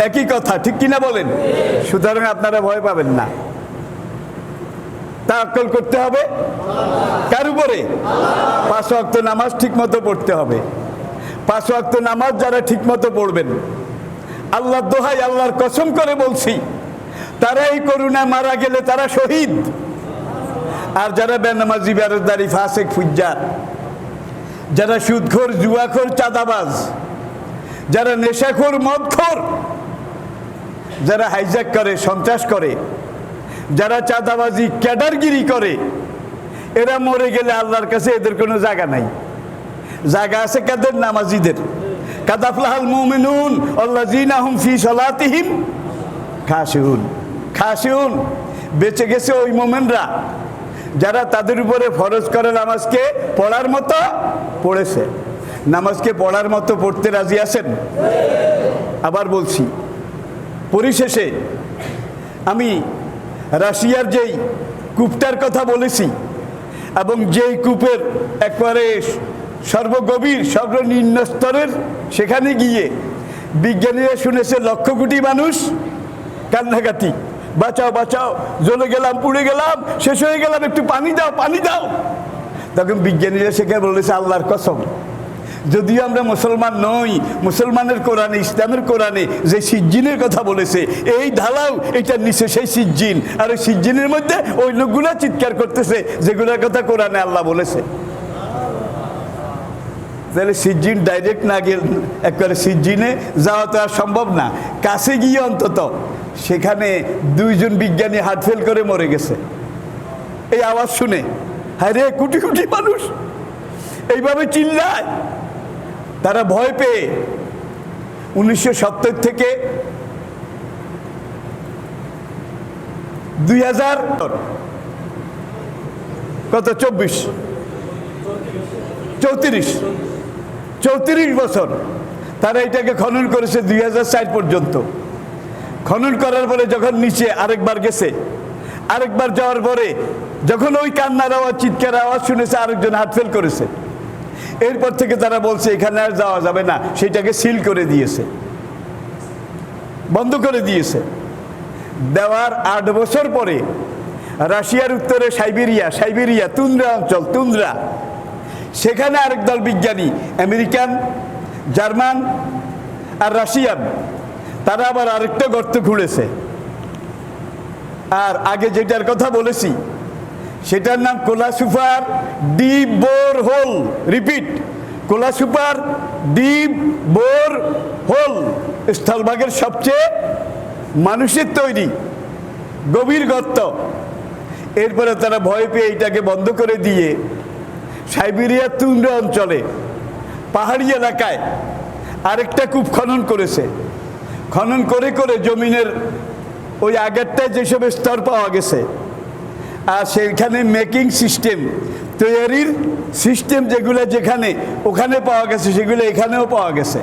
একই কথা, ঠিক কিনা বলেন? সুতরাং আপনারা ভয় পাবেন না। তাওয়াক্কুল করতে হবে কার উপরে? 5 ওয়াক্ত নামাজ ঠিক মতো পড়তে হবে। 5 ওয়াক্ত নামাজ যারা ঠিক মতো পড়বেন, আল্লাহর দোহাই, আল্লাহর কসম করে বলছি, তারা এই করুণা মারা গেলে তারা শহীদ। আর যারা বেনামাজি, বেরোজগারি, ফাসেক, ফুজ্জার, যারা সুদখোর, জুয়াখোর, চাঁদাবাজ, যারা নেশাখোর, মদখোর, যারা হাইজ্যাক করে, সন্ত্রাস করে, যারা চাঁদাবাজি, ক্যাডারগিরি করে, এরা মরে গেলে আল্লাহর কাছে এদের কোনো জায়গা নাই। জায়গা আছে কাদের? নামাজিদের। কাদ আফলাহাল মুমিনুন আল্লাযীনা হুম ফি সালাতিহিম খাশিউন। খাশিউন, বেঁচে গেছে ওই মুমিনরা যারা তাদের উপরে ফরজ করা নামাজকে পড়ার মতো পড়েছে। নামাজকে পড়ার মতো পড়তে রাজি আছেন? আবার বলছি, পরিশেষে আমি রাশিয়ার যেই কূপটার কথা বলেছি, এবং যেই কূপের একবারে সর্বগভীর, সর্বনিম্ন স্তরের, সেখানে গিয়ে বিজ্ঞানীরা শুনেছে লক্ষ কোটি মানুষ কান্নাকাটি, বাঁচাও বাঁচাও, জ্বলে গেলাম, পুড়ে গেলাম, শেষ হয়ে গেলাম, একটু পানি দাও, পানি দাও। তখন বিজ্ঞানীরা সেখানে বলেছে, আল্লাহর কসম, যদিও আমরা মুসলমান নই, মুসলমানের কোরআনে, ইসলামের কোরআনে যে সিজ্জিনের কথা বলেছে, এই ঢালাও এটার নিচে সেই সিজ্জিন, আর ওই সিজ্জিনের মধ্যে ওই লোকগুলা চিৎকার করতেছে যেগুলোর কথা কোরআনে আল্লাহ বলেছে। তাহলে সিজ্জিন ডাইরেক্ট না গেলে একবারে সিজ্জিনে যাওয়া তো আর সম্ভব না। কাছে গিয়ে অন্তত সেখানে 2 জন বিজ্ঞানী হার্ট ফেল করে মরে গেছে এই আওয়াজ শুনে। হ্যাঁ রে, কোটি কোটি মানুষ এইভাবে চিল্লায়, তারা ভয় পেয়ে 1970 থেকে 2000 কত 34 বছর তারা এটাকে খনন করেছে 2004 পর্যন্ত। খনন করার পরে যখন নিচে আরেকবার গেছে, আরেকবার যাওয়ার পরে যখন ওই কান্নার আওয়াজ, চিৎকার আওয়াজ শুনেছে, আরেকজন হার্ট ফেল করেছে। এরপর থেকে তারা বলছে এখানে আর যাওয়া যাবে না, সেটাকে সিল করে দিয়েছে, বন্ধ করে দিয়েছে। দেওয়ার 8 বছর পরে রাশিয়ার উত্তরে সাইবেরিয়া তুন্দ্রা অঞ্চল, সেখানে আরেক দল বিজ্ঞানী, আমেরিকান, জার্মান আর রাশিয়ান, তারা আবার আরেকটা গর্ত খুঁড়েছে। আর আগে যেটার কথা বলেছি সেটার নাম Kola superdeep borehole. Repeat, Kola superdeep borehole, স্থলভাগের সবচেয়ে মানুষের তৈরি গভীর গর্ত। এরপরে তারা ভয় পেয়ে এটাকে বন্ধ করে দিয়ে সাইবেরিয়ার তুন্দ্রা অঞ্চলে পাহাড়ি এলাকায় আরেকটা কূপ খনন করেছে। খনন করে করে জমিনের ওই আগেরটায় যেসব স্তর পাওয়া গেছে, আর সেখানে মেকিং সিস্টেম, তৈরির সিস্টেম যেগুলো যেখানে ওখানে পাওয়া গেছে সেগুলো এখানেও পাওয়া গেছে।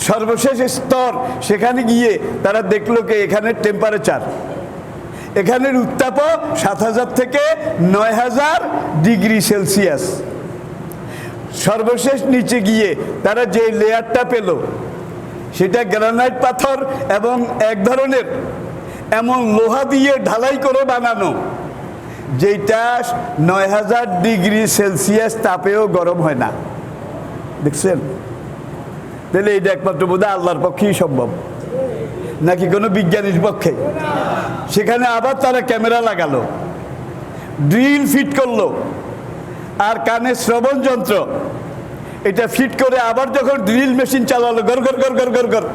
সর্বশেষ স্তর সেখানে গিয়ে তারা দেখলো কি এখানের টেম্পারেচার, এখানের উত্তাপ 7000 থেকে 9000 ডিগ্রি সেলসিয়াস। সর্বশেষ নিচে গিয়ে তারা যে লেয়ারটা পেল সেটা গ্রানাইট পাথর এবং এক ধরনের এমন লোহা দিয়ে ঢালাই করে বানানো যেটা 9000 ডিগ্রি সেলসিয়াস তাপেও গরম হয় না। দেখছেন? তাহলে এটা একমাত্র বোধহয় আল্লাহর পক্ষেই সম্ভব, নাকি কোনো বিজ্ঞানীর পক্ষে? সেখানে আবার তারা ক্যামেরা লাগালো, ড্রিল ফিট করলো, আর কানে শ্রবণ যন্ত্র এটা ফিট করে আবার যখন ড্রিল মেশিন চালালো গর গর গর গর গর গর,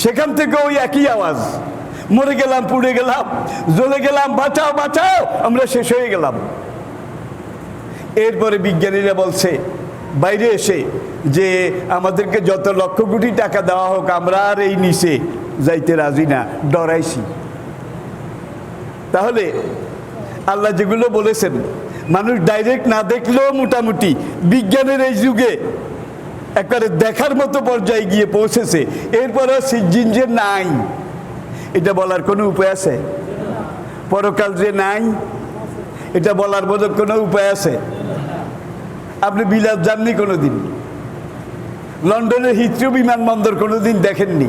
সেখান থেকে ওই একই আওয়াজ, মরে গেলাম, পুড়ে গেলাম, জ্বলে গেলাম, বাঁচাও বাঁচাও, আমরা শেষ হয়ে গেলাম। এরপরে বিজ্ঞানীরা বলছে বাইরে এসে যে আমাদেরকে যত লক্ষ কোটি টাকা দেওয়া হোক, আমরা আর এই নিচে যাইতে রাজি না, ডরাইছি। তাহলে আল্লাহ যেগুলো বলেছেন মানুষ ডাইরেক্ট না দেখলেও মোটামুটি বিজ্ঞানের এই যুগে একবারে দেখার মতো পর্যায়ে গিয়ে পৌঁছেছে। এরপরে সিজ্জিন যে নাই, এটা বলার কোনো উপায় আছে? পরকাল যে নাই, এটা বলার মতো কোনো উপায় আছে? আপনি বিলাত যাননি কোনোদিন, লন্ডনের হিথ্রো বিমানবন্দর কোনোদিন দেখেননি,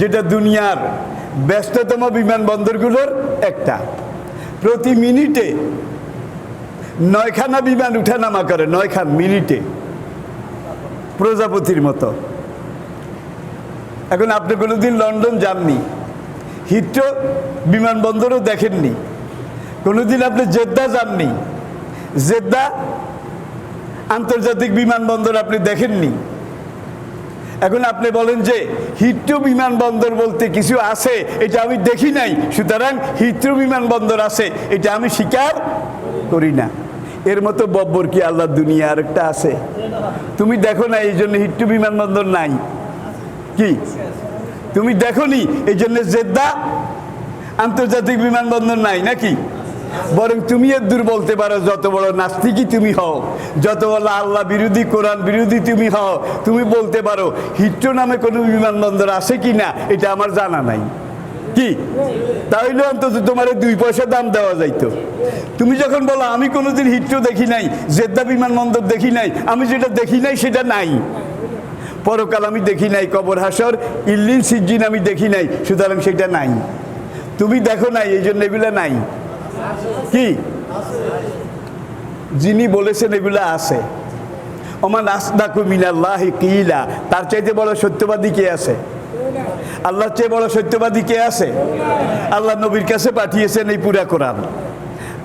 যেটা দুনিয়ার ব্যস্ততম বিমানবন্দরগুলোর একটা। প্রতি মিনিটে 9খানা বিমান উঠানামা করে, 9 খান মিনিটে, প্রজাপতির মতো। এখন আপনি কোনোদিন লন্ডন যাননি, হিথ্রো বিমানবন্দরও দেখেননি, কোনোদিন আপনি জেদ্দা যাননি, জেদ্দা আন্তর্জাতিক বিমানবন্দর আপনি দেখেননি। এখন আপনি বলেন যে হিথ্রো বিমানবন্দর বলতে কিছু আছে, এটা আমি দেখি নাই, সুতরাং হিথ্রো বিমানবন্দর আছে, এটা আমি স্বীকার করি না। এর মতো বব্বর কি আল্লাহর দুনিয়া আরেকটা আছে? তুমি দেখো না এই জন্য হিথ্রো বিমানবন্দর নাই, কি তুমি দেখো নি এই জন্য জেদ্দা আন্তর্জাতিক বিমানবন্দর নাই নাকি? বরং তুমি এর দূর বলতে পারো, যত বড় নাস্তিকই তুমি হও, যত বড় আল্লাহ বিরোধী, কোরআন বিরোধী তুমি হও, তুমি বলতে পারো হিথ্রো নামে কোনো বিমানবন্দর আছে কি না এটা আমার জানা নাই। কি তাহলে অন্তত তোমার 2 পয়সা দাম দেওয়া যাইতো। তুমি যখন বলো আমি কোনোদিন হিথ্রো দেখি নাই, জেদ্দা বিমানবন্দর দেখি নাই, আমি যেটা দেখি নাই সেটা নাই। পরকাল আমি দেখি নাই, কবর হাসর, ইল্লিন সিজ্জিন আমি দেখি নাই, সুতরাং সেটা নাই। তুমি দেখো নাই, এই জন্য এগুলা নাই। কি যিনি বলেছেন এগুলা আছে, ওমান আসদাকু মিনাল্লাহি কিলা, তার চাইতে বড় সত্যবাদী কে আছে? আল্লাহর চেয়ে বড় সত্যবাদী কে আছে? আল্লাহ নবীর কাছে পাঠিয়েছেন এই পুরা কোরআন,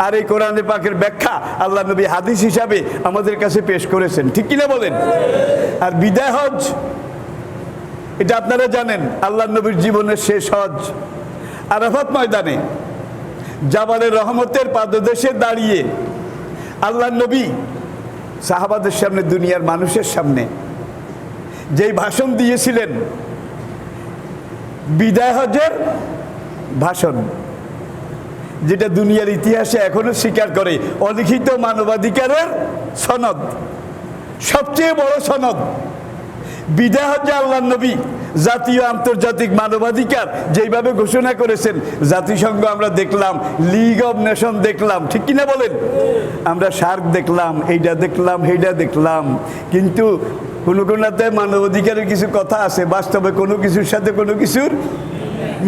আর এই কোরআনে পাকের ব্যাখ্যা আল্লাহ নবী হাদিস হিসাবে আমাদের কাছে পেশ করেছেন, ঠিক কিনা বলেন? আর বিদায় হজ, এটা আপনারা জানেন আল্লাহ নবীর জীবনের শেষ হজ আরাফাত ময়দানে জাবালে রহমতের পাদদেশে দাঁড়িয়ে আল্লাহ নবী সাহাবাদের সামনে, দুনিয়ার মানুষের সামনে যেই ভাষণ দিয়েছিলেন, বিদায় হজের ভাষণ, যেটা দুনিয়ার ইতিহাসে এখনো স্বীকার করে অলিখিত মানবাধিকারের সনদ, সবচেয়ে বড় সনদ। বিদায় হজ্জে আল্লাহ নবী জাতীয় আন্তর্জাতিক মানবাধিকার যেইভাবে ঘোষণা করেছেন, জাতিসংঘ আমরা দেখলাম, লিগ অব নেশন দেখলাম, ঠিক কিনা বলেন? আমরা সার্ক দেখলাম, এইটা দেখলাম, সেইটা দেখলাম, কিন্তু কোনো কোনোতে মানবাধিকারের কিছু কথা আছে, বাস্তবে কোনো কিছুর সাথে কোনো কিছুর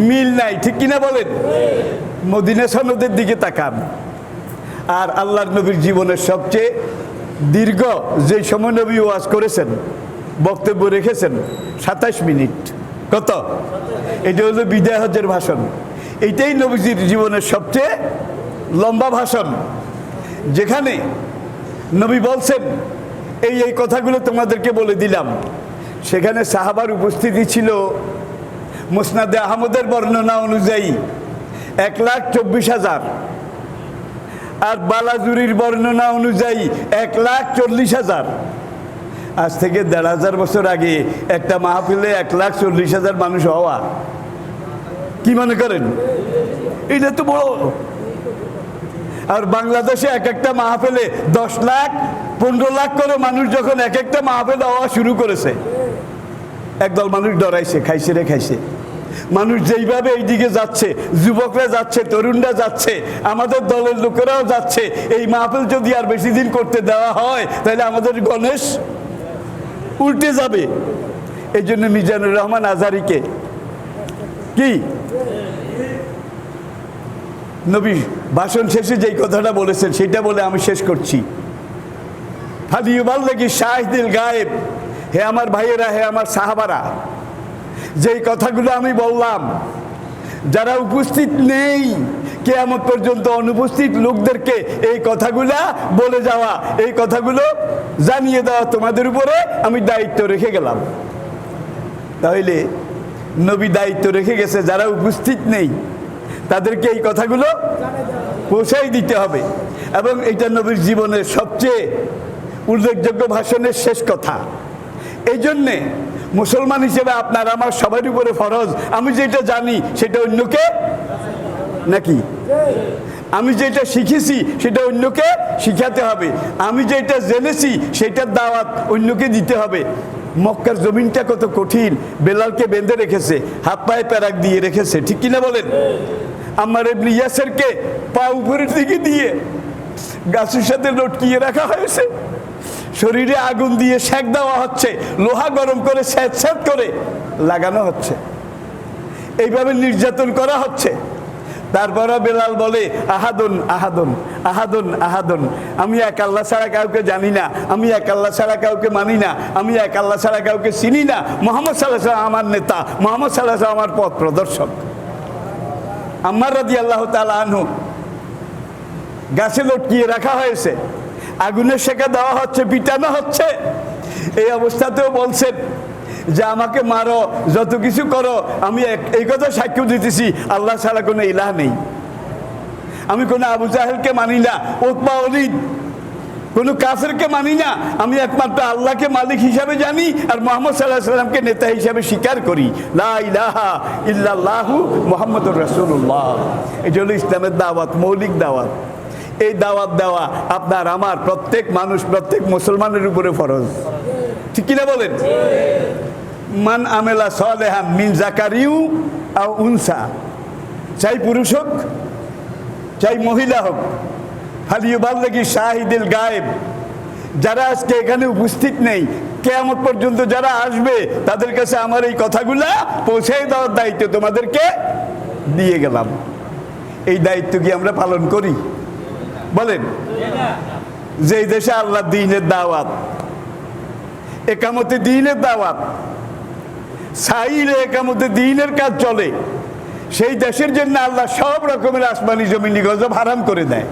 মিল নাই, ঠিক কিনা বলেন? মদিনা সনদের দিকে তাকান, আর আল্লাহর নবীর জীবনের সবচেয়ে দীর্ঘ যে সময় নবী ওয়াজ করেছেন, বক্তব্য রেখেছেন 27 মিনিট। কত? এটা হলো বিদায় হজ্জের ভাষণ। এইটাই নবীজির জীবনের সবচেয়ে লম্বা ভাষণ, যেখানে নবী বলছেন এই কথাগুলো তোমাদেরকে বলে দিলাম। সেখানে সাহাবার উপস্থিতি ছিল মুসনাদে আহমদের বর্ণনা অনুযায়ী 1,24,000, আর বালাজুরির বর্ণনা অনুযায়ী 1,40,000। আজ থেকে 1,500 বছর আগে একটা মাহফিলে 1,40,000 মানুষ হওয়া, কি মনে করেন? এটা তো বড়। আর বাংলাদেশে এক একটা মাহফিলে 10 লাখ 15 লাখ করে মানুষ যখন এক একটা মাহফিলে হওয়া শুরু করেছে, একদল মানুষ ডরাইছে, খাইছে রে খাইছে। মানুষ যেইভাবে এইদিকে যাচ্ছে, যুবকরা যাচ্ছে, তরুণরা যাচ্ছে, আমাদের দলের লোকেরাও যাচ্ছে, এই মাহফিল যদি আর বেশি দিন করতে দেওয়া হয় তাহলে আমাদের গণেশ উল্টে যাবে। এই জন্য মিজানুর রহমান আজহারিকে কি নবী ভাষণ শেষে যেই কথাটা বলেছেন সেটা বলে আমি শেষ করছি। ফালিউবাল্লিগি শাহিদুল গায়েব, হে আমার ভাইয়েরা, হে আমার সাহাবারা, যেই কথাগুলো আমি বললাম, যারা উপস্থিত নেই, কিয়ামত পর্যন্ত অনুপস্থিত লোকদেরকে এই কথাগুলা বলে যাওয়া, এই কথাগুলো জানিয়ে দেওয়া তোমাদের উপরে আমি দায়িত্ব রেখে গেলাম। তাহলে নবী দায়িত্ব রেখে গেছে, যারা উপস্থিত নেই তাদেরকে এই কথাগুলো পৌঁছাই দিতে হবে। এবং এটা নবীর জীবনের সবচেয়ে উল্লেখযোগ্য ভাষণের শেষ কথা। এই জন্যে মুসলমান হিসেবে আপনার আমার সবার উপরে ফরজ, আমি যেটা জানি সেটা অন্যকে, নাকি আমি যেটা শিখেছি সেটা অন্যকে শিখাতে হবে, আমি যেটা জেনেছি সেটার দাওয়াত অন্যকে দিতে হবে। মক্কার জমিনটা কত কঠিন, বেলালকে বেঁধে রেখেছে, হাত পায়ে প্যারাক দিয়ে রেখেছে, ঠিক কিনা বলেন? আম্মার ইবনে ইয়াসিরকে পা উপরের দিকে দিয়ে গাছের সাথে লটকিয়ে রাখা হয়েছে, শরীরে আগুন দিয়ে সেক দেওয়া হচ্ছে, লোহা গরম করে স্যাঁত স্যাঁত করে লাগানো হচ্ছে, এইভাবে নির্যাতন করা হচ্ছে। তারপরও বেলাল বলে আহাদুন আহাদুন আহাদুন আহাদুন, আমি এক আল্লাহ ছাড়া কাউকে জানি না, আমি এক আল্লাহ ছাড়া কাউকে মানি না, আমি এক আল্লাহ ছাড়া কাউকে চিনি না, মুহাম্মদ সাল্লাল্লাহু আলাইহি ওয়াসাল্লাম আমার নেতা, মুহাম্মদ সাল্লাল্লাহু আলাইহি ওয়াসাল্লাম আমার পথ প্রদর্শক। আম্মার রাদিয়াল্লাহু তাআলা আনহু গাছে লটকিয়ে রাখা হয়েছে, আগুনের শেখা দেওয়া হচ্ছে, পিটানো হচ্ছে। এই অবস্থাতেও বলছেন যে আমাকে মারো, যত কিছু করো, আমি এই কথা সাক্ষ্য দিতেছি আল্লাহ ছাড়া কোনো ইলাহ নেই। আমি কোনো আবু জাহেলকে মানি না, উতবা ওয়ালিদ, কোনো কাফেরকে মানি না, আমি একমাত্র আল্লাহকে মালিক হিসাবে জানি, আর মুহাম্মদ সাল্লাল্লাহু আলাইহি ওয়াসাল্লামকে নেতা হিসাবে স্বীকার করি। লা ইলাহা ইল্লাল্লাহু মুহাম্মাদুর রাসূলুল্লাহ। এটা হলো ইসলামের দাওয়াত, মৌলিক দাওয়াত। এই দাওয়াত দেওয়া আপনার আমার প্রত্যেক মানুষ, প্রত্যেক মুসলমানের উপরে ফরজ, ঠিক কিনা বলেন? মান আমেলা সালেহান মিন যাকারিউ আও উনসা, চাই পুরুষ হোক চাই মহিলা হোক, ফালিউবাল্লিগি শাহিদুল গায়েব, যারা আজকে এখানে উপস্থিত নেই, কিয়ামত পর্যন্ত যারা আসবে তাদের কাছে আমার এই কথাগুলা পৌঁছে দেওয়ার দায়িত্ব তোমাদেরকে দিয়ে গেলাম। এই দায়িত্ব কি আমরা পালন করি? বলেন। যেই দেশে আল্লাহ দ্বীনের দাওয়াত, একামতে দ্বীনের দাওয়াত, সাইলে একামতে দ্বীনের কাজ চলে, সেই দেশের জন্য আল্লাহ সব রকমের আসমানি জমিনি গজব হারাম করে দেয়।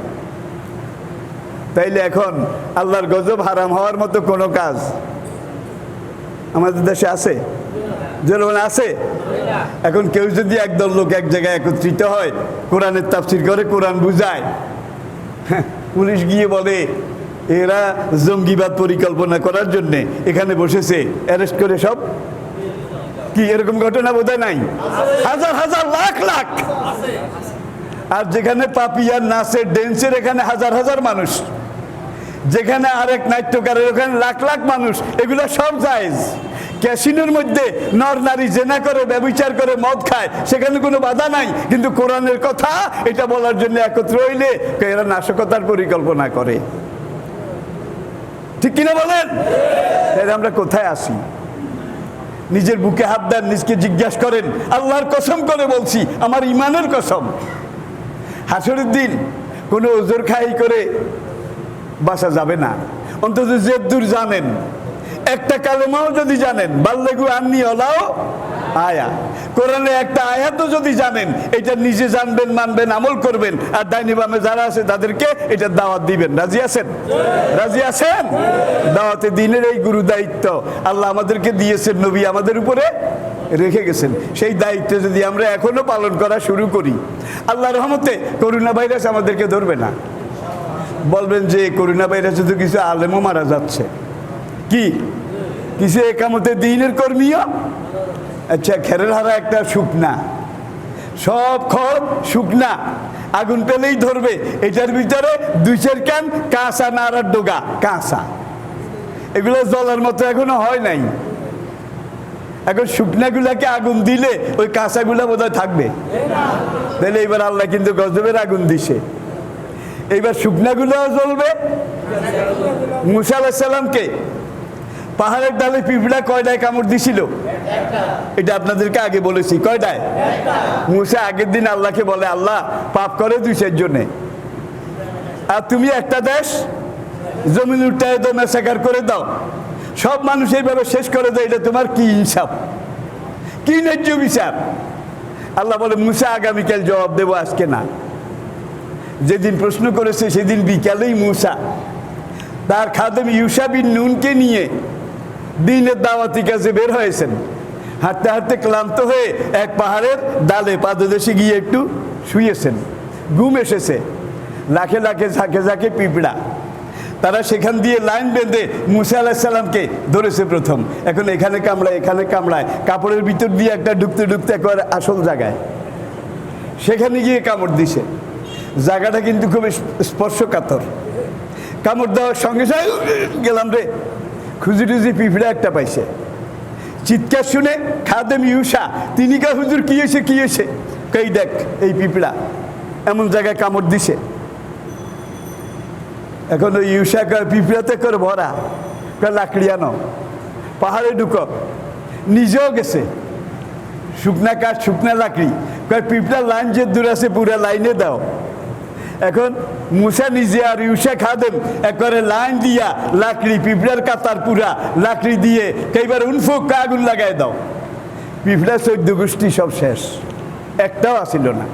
তাইলে এখন আল্লাহর গজব হারাম হওয়ার মতো কোনো কাজ আমাদের দেশে আছে? যেমন আছে। এখন কেউ যদি একদল লোক এক জায়গায় একত্রিত হয়, কোরআনের তাফসীর করে, কোরআন বুঝায়, পুলিশ গিয়ে বলে এরা জঙ্গিবাদ পরিকল্পনা করার জন্যে এখানে বসেছে, অ্যারেস্ট করে সব, কি এরকম ঘটনা বোধহয় নাই? হাজার হাজার লাখ লাখ। আর যেখানে পাপিয়ার নাচের ড্যান্সের এখানে হাজার হাজার মানুষ, যেখানে আরেক নাট্যকারের ওখানে লাখ লাখ মানুষ, এগুলো সব জায়েজ। ক্যাসিনোর মধ্যে নর নারী জেনা করে, ব্যভিচার করে, মদ খায়, সেখানে কোনো বাধা নাই। কিন্তু কোরআনের কথা এটা বলার জন্য একত্র হইলে এরা নাশকতার পরিকল্পনা করে। ঠিক কিনা বলেন? আমরা কোথায় আসি? নিজের বুকে হাত দেন, নিজকে জিজ্ঞাসা করেন। আল্লাহর কসম করে বলছি, আমার ইমানের কসম, হাসরের দিন কোনো ওজোর খাই করে বাসা যাবে না। অন্তত যে দূর জানেন, একটা কালেমাও যদি জানেন, বাল্লেগু আন্নি হলাও আয়া, কোরআনে একটা আয়াতও যদি জানেন, এটা নিজে জানবেন, মানবেন, আমল করবেন, আর ডাইনি বামে যারা আছে তাদেরকে এটা দাওয়াত দিবেন। রাজি আছেন? রাজি আছেন? দাওয়াতে দিনের এই গুরু দায়িত্ব আল্লাহ আমাদেরকে দিয়েছেন, নবী আমাদের উপরে রেখে গেছেন। সেই দায়িত্ব যদি আমরা এখনো পালন করা শুরু করি, আল্লাহর রহমতে করোনা ভাইরাস আমাদেরকে ধরবে না। বলবেন যে করোনা ভাইরাসে তো কিছু আলেমও মারা যাচ্ছে, কি কিছু একামতে দ্বীনের কর্মীও। আচ্ছা, খেরের হারা একটা শুকনা, সব খড় শুকনা, আগুন পেলেই ধরবে। এটার ভিতরে দুই চার কান কাঁচা নাড়ার ডোগা, কাঁচা, এগুলো জ্বলার মতো এখনো হয় নাই। এখন শুকনাগুলাকে আগুন দিলে ওই কাঁচাগুলা বোধহয় থাকবে। তাহলে এবার আল্লাহ কিন্তু গজবের আগুন দিছে। এইবার শুকনাগুলোও জ্বলবে। মুসা আলাইহিস সালামকে পাহাড়ের ডালে পিঁপড়া কয়টায় কামড় দিছিল? এটা আপনাদেরকে আগে বলেছি। কয়টায়? মুসা আগের দিন আল্লাহকে বলে, আল্লাহ পাপ করে 2-4 জনে, আর তুমি একটা দেশ জমিন উল্টায় দাও, মেসাকার করে দাও, সব মানুষ এইভাবে শেষ করে দেয়, এটা তোমার কি ইনসাফ, কি ন্যায্য বিচার? আল্লাহ বলে, মুসা আগামীকাল জবাব দেবো, আজকে না। যেদিন প্রশ্ন করেছে সেদিন বিকালেই মুসা তার খাদেম ইউশা বিন নুনকে নিয়ে দ্বীনের দাওয়াতি কাজে বের হয়েছেন। হাঁটতে হাঁটতে ক্লান্ত হয়ে এক পাহাড়ের ডালে পাদদেশে গিয়ে একটু শুয়েছেন। ঘুম এসেছে। লাখে লাখে ঝাঁকে ঝাঁকে পিঁপড়া, তারা সেখান দিয়ে লাইন বেঁধে মুসা আলাইহিস সালামকে ধরেছে প্রথম। এখন এখানে কামড়ায়, এখানে কামড়ায়, কাপড়ের ভিতর দিয়ে একটা ঢুকতে ঢুকতে একবার আসল জায়গায়, সেখানে গিয়ে কামড় দিছে। জায়গাটা কিন্তু খুব স্পর্শকাতর। কামড় দেওয়ার সঙ্গে সঙ্গে গেলাম রে, খুঁজি টুজি পিঁপড়া একটা পাইছে। চিৎকার শুনে খাদেম ইউশা, তিনি কা হুজুর কি হয়েছে, কি হয়েছে? কই দেখ, এই পিঁপড়া এমন জায়গায় কামড় দিছে। এখন ওই ইউশা কয়, পিঁপড়াতে করে ভরা, কয় লাকড়ি আনো, পাহাড়ে ঢুকো। নিজেও গেছে, শুকনা কাঠ, শুকনা লাকড়ি, কয় পিঁপড়া লাইন যে দূর আছে পুরা লাইনে দাও। এখন মুসা নিজে আর ইউশা খাদেম একবারে লাইন দিয়া লাকড়ি, পিঁপড়ার কাতার পুরা লাকড়ি দিয়ে এইবার উনফুক আগুন লাগাই দাও। পিঁপড়া 14 গোষ্ঠী সব শেষ, একটাও আসিল না।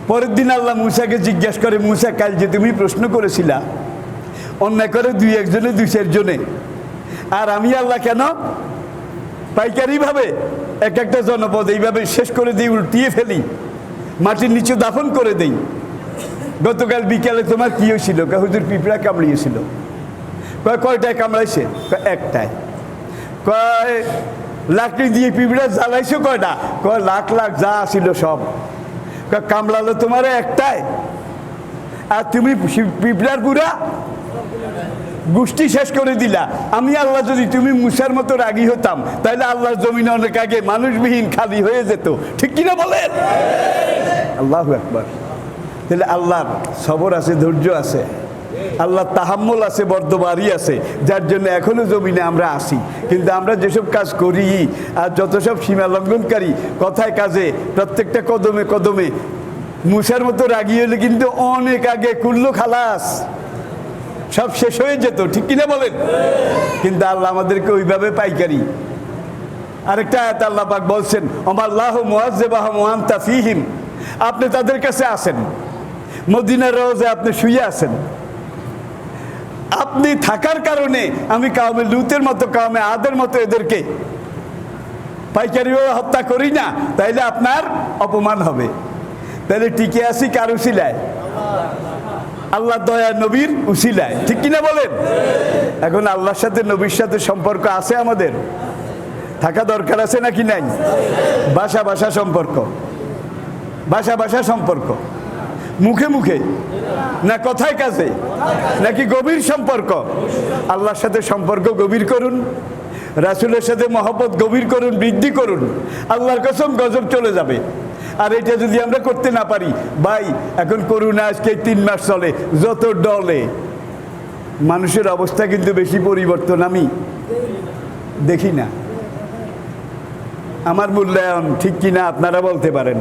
পরের দিন আল্লাহ মুসাকে জিজ্ঞাসা করে, মুসা কাল যে তুমি প্রশ্ন করেছিলা অন্যায় করে 2-1 জনে 2-4 জনে, আর আমি আল্লাহ কেন পাইকারিভাবে এক একটা জনপদ এইভাবে শেষ করে দিই, উল্টিয়ে ফেলি, মাটির নিচে দাফন করে দেই। গতকাল বিকালে তোমার কি হয়েছিল? হুজুর পিঁপড়া কামড়িয়েছিল। কয়টায় কামড়াইছে? একটায়। কয় লাকড়ি দিয়ে পিঁপড়া জ্বালাইছো কয়টা? কয় লাখ লাখ যা ছিল সব। কামড়ালো তোমার একটায়, আর তুমি পিঁপড়ার পুরা গোষ্ঠী শেষ করে দিলা। আমি আল্লাহ যদি তুমি মুসার মতো রাগী হতাম, তাহলে আল্লাহর জমিন অনেক আগে মানুষবিহীন খালি হয়ে যেত। ঠিক কিনা বলেন? আল্লাহু আকবার। তাহলে আল্লাহর সবর আছে, ধৈর্য আছে, আল্লাহর তাহাম্মুল আছে, বর্দবারি আছে, যার জন্য এখনো জমিনে আমরা আসি। কিন্তু আমরা যেসব কাজ করি আর যত সব সীমা লঙ্ঘনকারী, কথায় কাজে, প্রত্যেকটা কদমে কদমে মুসার মতো রাগী হলে কিন্তু অনেক আগে কুল্লো খালাস। সব শেষ হয়ে যেত, ঠিক কিনা বলেন? কিন্তু আল্লাহ আমাদেরকে ওইভাবে পাইকারি। আরেকটা আয়াত আল্লাহ পাক বলছেন, ওমাল্লাহু মুআযযিবাহুম ওয়া আনতা ফীহিম, আপনি তাদের কাছে আছেন, মদিনার রওজে আপনি শুয়ে আছেন, আপনি থাকার কারণে আমি কাউমে লুতের মতো কাউমে আদের মতো এদেরকে পাইকারিভাবে হত্যা করি না, তাইলে আপনার অপমান হবে। তাহলে টিকে আসি কার উসিলায়? আল্লাহ দয়া নবীর উসিলায়, ঠিক কিনা বলেন? এখন আল্লাহর সাথে নবীর সাথে সম্পর্ক আছে, আমাদের থাকা দরকার আছে নাকি নাই? ভাষা ভাষা সম্পর্ক, ভাষা ভাষা সম্পর্ক, মুখে মুখে না কথায় কাজে, নাকি গভীর সম্পর্ক? আল্লাহর সাথে সম্পর্ক গভীর করুন, রাসূলের সাথে মহব্বত গভীর করুন, বৃদ্ধি করুন, আল্লাহর কসম গজব চলে যাবে। আর এটা যদি আমরা করতে না পারি, ভাই এখন করোনা আজকে 3 মাস চলে, যত ডলে মানুষের অবস্থা কিন্তু বেশি পরিবর্তন আমি দেখি না। আমার মূল্যায়ন ঠিক কিনা আপনারা বলতে পারেন।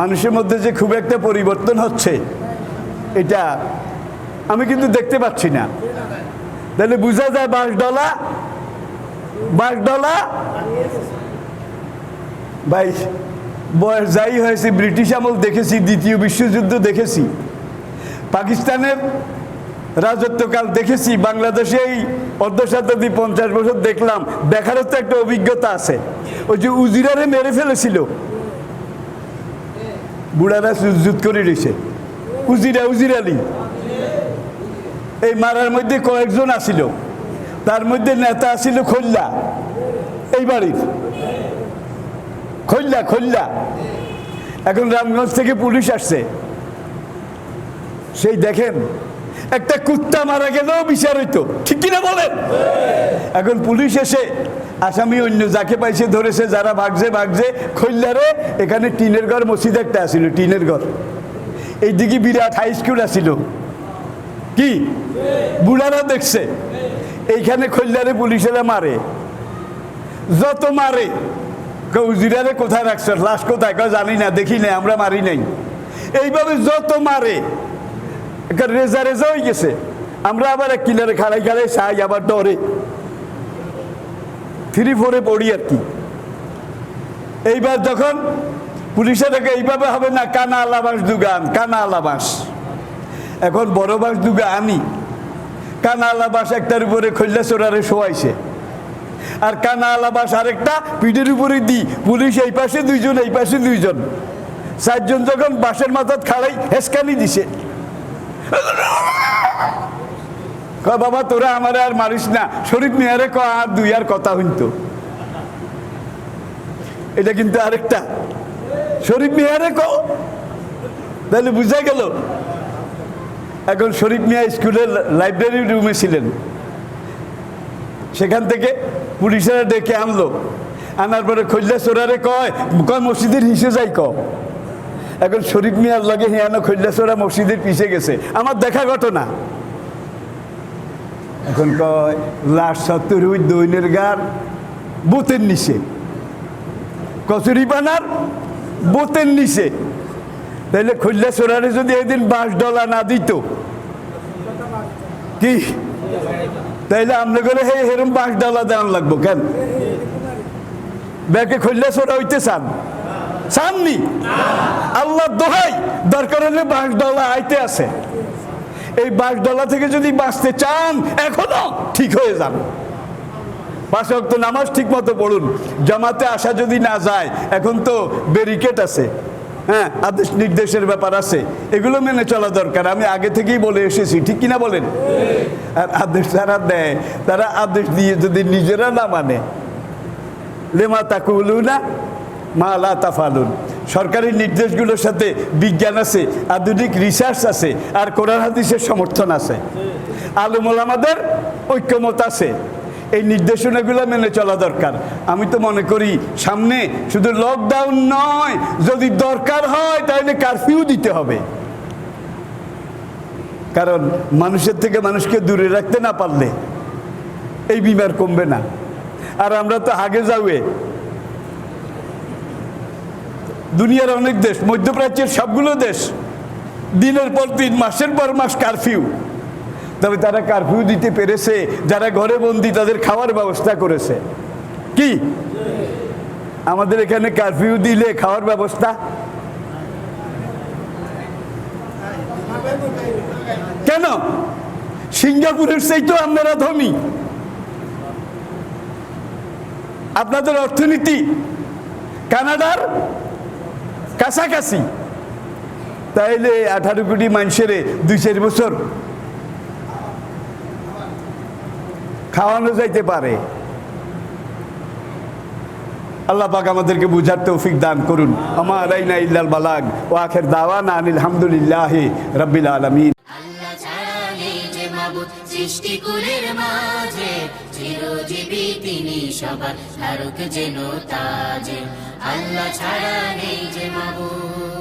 মানুষের মধ্যে যে খুব একটা পরিবর্তন হচ্ছে এটা আমি কিন্তু দেখতে পাচ্ছি না। তাহলে বোঝা যায় বাঁশডলা ভাই, বয়স যাই হয়েছে, ব্রিটিশ আমল দেখেছি, দ্বিতীয় বিশ্বযুদ্ধ দেখেছি, পাকিস্তানের রাজত্বকাল দেখেছি, বাংলাদেশে এই অর্ধশতাব্দী 50 বছর দেখলাম। দেখারও তো একটা অভিজ্ঞতা আছে। ওই যে উজিরারে মেরে ফেলেছিল, বুড়ারা যুদ্ধ করে রয়েছে, উজির আলী। এই মারার মধ্যে কয়েকজন আসিল, তার মধ্যে নেতা আসিল খোল্লা, এই বাড়ির খোল্লা। এখন রামগঞ্জ থেকে পুলিশ আসছে, সেই দেখেন একটা কুত্তা মারা গেলেও বিচার হইতো, ঠিক কিনা বলেন? এখন পুলিশ এসে আসামি অন্য যাকে পাইছে ধরেছে, যারা ভাগছে খোল্লারে। এখানে টিনের ঘর, মসজিদ একটা আসিল, টিনের ঘর, এইদিকে বিরাট হাই স্কুল আসিল, কি বুড়ারা দেখছে। এইখানে খোল্লারে পুলিশেরা মারে, যত মারে। উজিরারে কোথায় রাখছ, লাশ কোথায়? জানি না, দেখি নাই, আমরা মারি নাই। এইভাবে যত মারে, রেজা হয়ে গেছে। আমরা আবার এক কিনারে খাড়াই চাই, আবার ডরে 3-4 পড়ি আর কি। এইবার যখন পুলিশের এইভাবে হবে না, কানা আলাবাস দুগান, কানা আলাবাস। এখন বড় বাস দুগা আনি, কানা আলাবাস একটার উপরে খৈল্লা চোরারে শোয়াইছে, আর কানা আলাবাস আরেকটা পিঠের উপরে দি। পুলিশ এই পাশে 2 জন, এই পাশে 2 জন, 4 জন যখন বাসের মাথাত খাড়াই হেসকানি দিছে। বাবা তোরা আমার আর মারিস না, শরীফ মিয়ারে আর 2 আর কথা হইতো। এটা কিন্তু আরেকটা শরীফ মিয়ারে তাহলে বুঝা গেল। এখন শরীফ মিয়া স্কুলের লাইব্রেরি রুমে ছিলেন, সেখান থেকে পুলিশেরা ডেকে আনলো। আনার পরে খৈল্লা চোরারে কয় মসজিদের হিসে যাই এখন শরীফ মিয়ার লাগে হিয়ানো খৈল্লা চোরা মসজিদের পিছে গেছে, আমার দেখা ঘটনা। এখন কয় লাশ 70 দৈনের গার বুথের নিচে, কচুরি পানার বুথের নিচে। তাইলে খৈল্লা চোরারে যদি এদিন বাঁশডলা না দিত কি, তাইলে আমরা করে হেরম বাঁশডলা দেওয়ান লাগবো কেন? ব্যাকে খৈল্লা চোরা হইতে চাননি? আল্লাহ দোহাই, দরকার হলে বাঁশডলা আইতে আছে। এই বাঁশডলা থেকে যদি বাঁচতে চান, এখনো ঠিক হয়ে যান। 5 ওয়াক্ত নামাজ ঠিক মতো পড়ুন। জামাতে আসা যদি না যায়, এখন তো ব্যারিকেড আছে, হ্যাঁ, আদেশ নির্দেশের ব্যাপার আছে, এগুলো মেনে চলা দরকার। আমি আগে থেকেই বলে এসেছি, ঠিক কিনা বলেন? আর আদেশ যারা দেয়, তারা আদেশ দিয়ে যদি নিজেরা না মানে, লেমা তাকুলুনা মা লা তাফালুন। সরকারি নির্দেশগুলোর সাথে বিজ্ঞান আছে, আধুনিক রিসার্চ আছে, আর কোরআন হাদিসের সমর্থন আছে, আলেম ওলামাদের ঐক্যমত আছে। এই নির্দেশনাগুলো মেনে চলা দরকার। আমি তো মনে করি সামনে শুধু লকডাউন নয়, যদি দরকার হয় তাহলে কারফিউ দিতে হবে। কারণ মানুষের থেকে মানুষকে দূরে রাখতে না পারলে এই বিমার কমবে না। আর আমরা তো আগে যাওয়ে, দুনিয়ার অনেক দেশ, মধ্যপ্রাচ্যের সবগুলো দেশ দিনের পর দিন, মাসের পর মাস কারফিউ। তবে তারা কারফিউ দিতে পেরেছে, যারা ঘরে বন্দি তাদের খাওয়ার ব্যবস্থা করেছে। কি আমাদের এখানে কারফিউ দিলে খাওয়ার ব্যবস্থা কেন? সিঙ্গাপুরের চাইতেও আপনারা ধনী, আপনাদের অর্থনীতি কানাডার কাছাকাছি। তাইলে 18 কোটি মানুষের 2-4 বছর খাওয়ানো যাইতে পারে। আল্লাহ পাক আমাদেরকে বুঝার তৌফিক দান করুন। আমা আলাইনা ইল্লাল বালাগ ওয়া আখির দাওয়ানা আনিল হামদুলিল্লাহি রাব্বিল আলামিন। আল্লাহ ছাড়া নেই যে মাবুদ সৃষ্টিকুলের মাঝে, চিরজীবী তিনি সবার ধারক যেন তাজে। আল্লাহ ছাড়া নেই যে মাবুদ।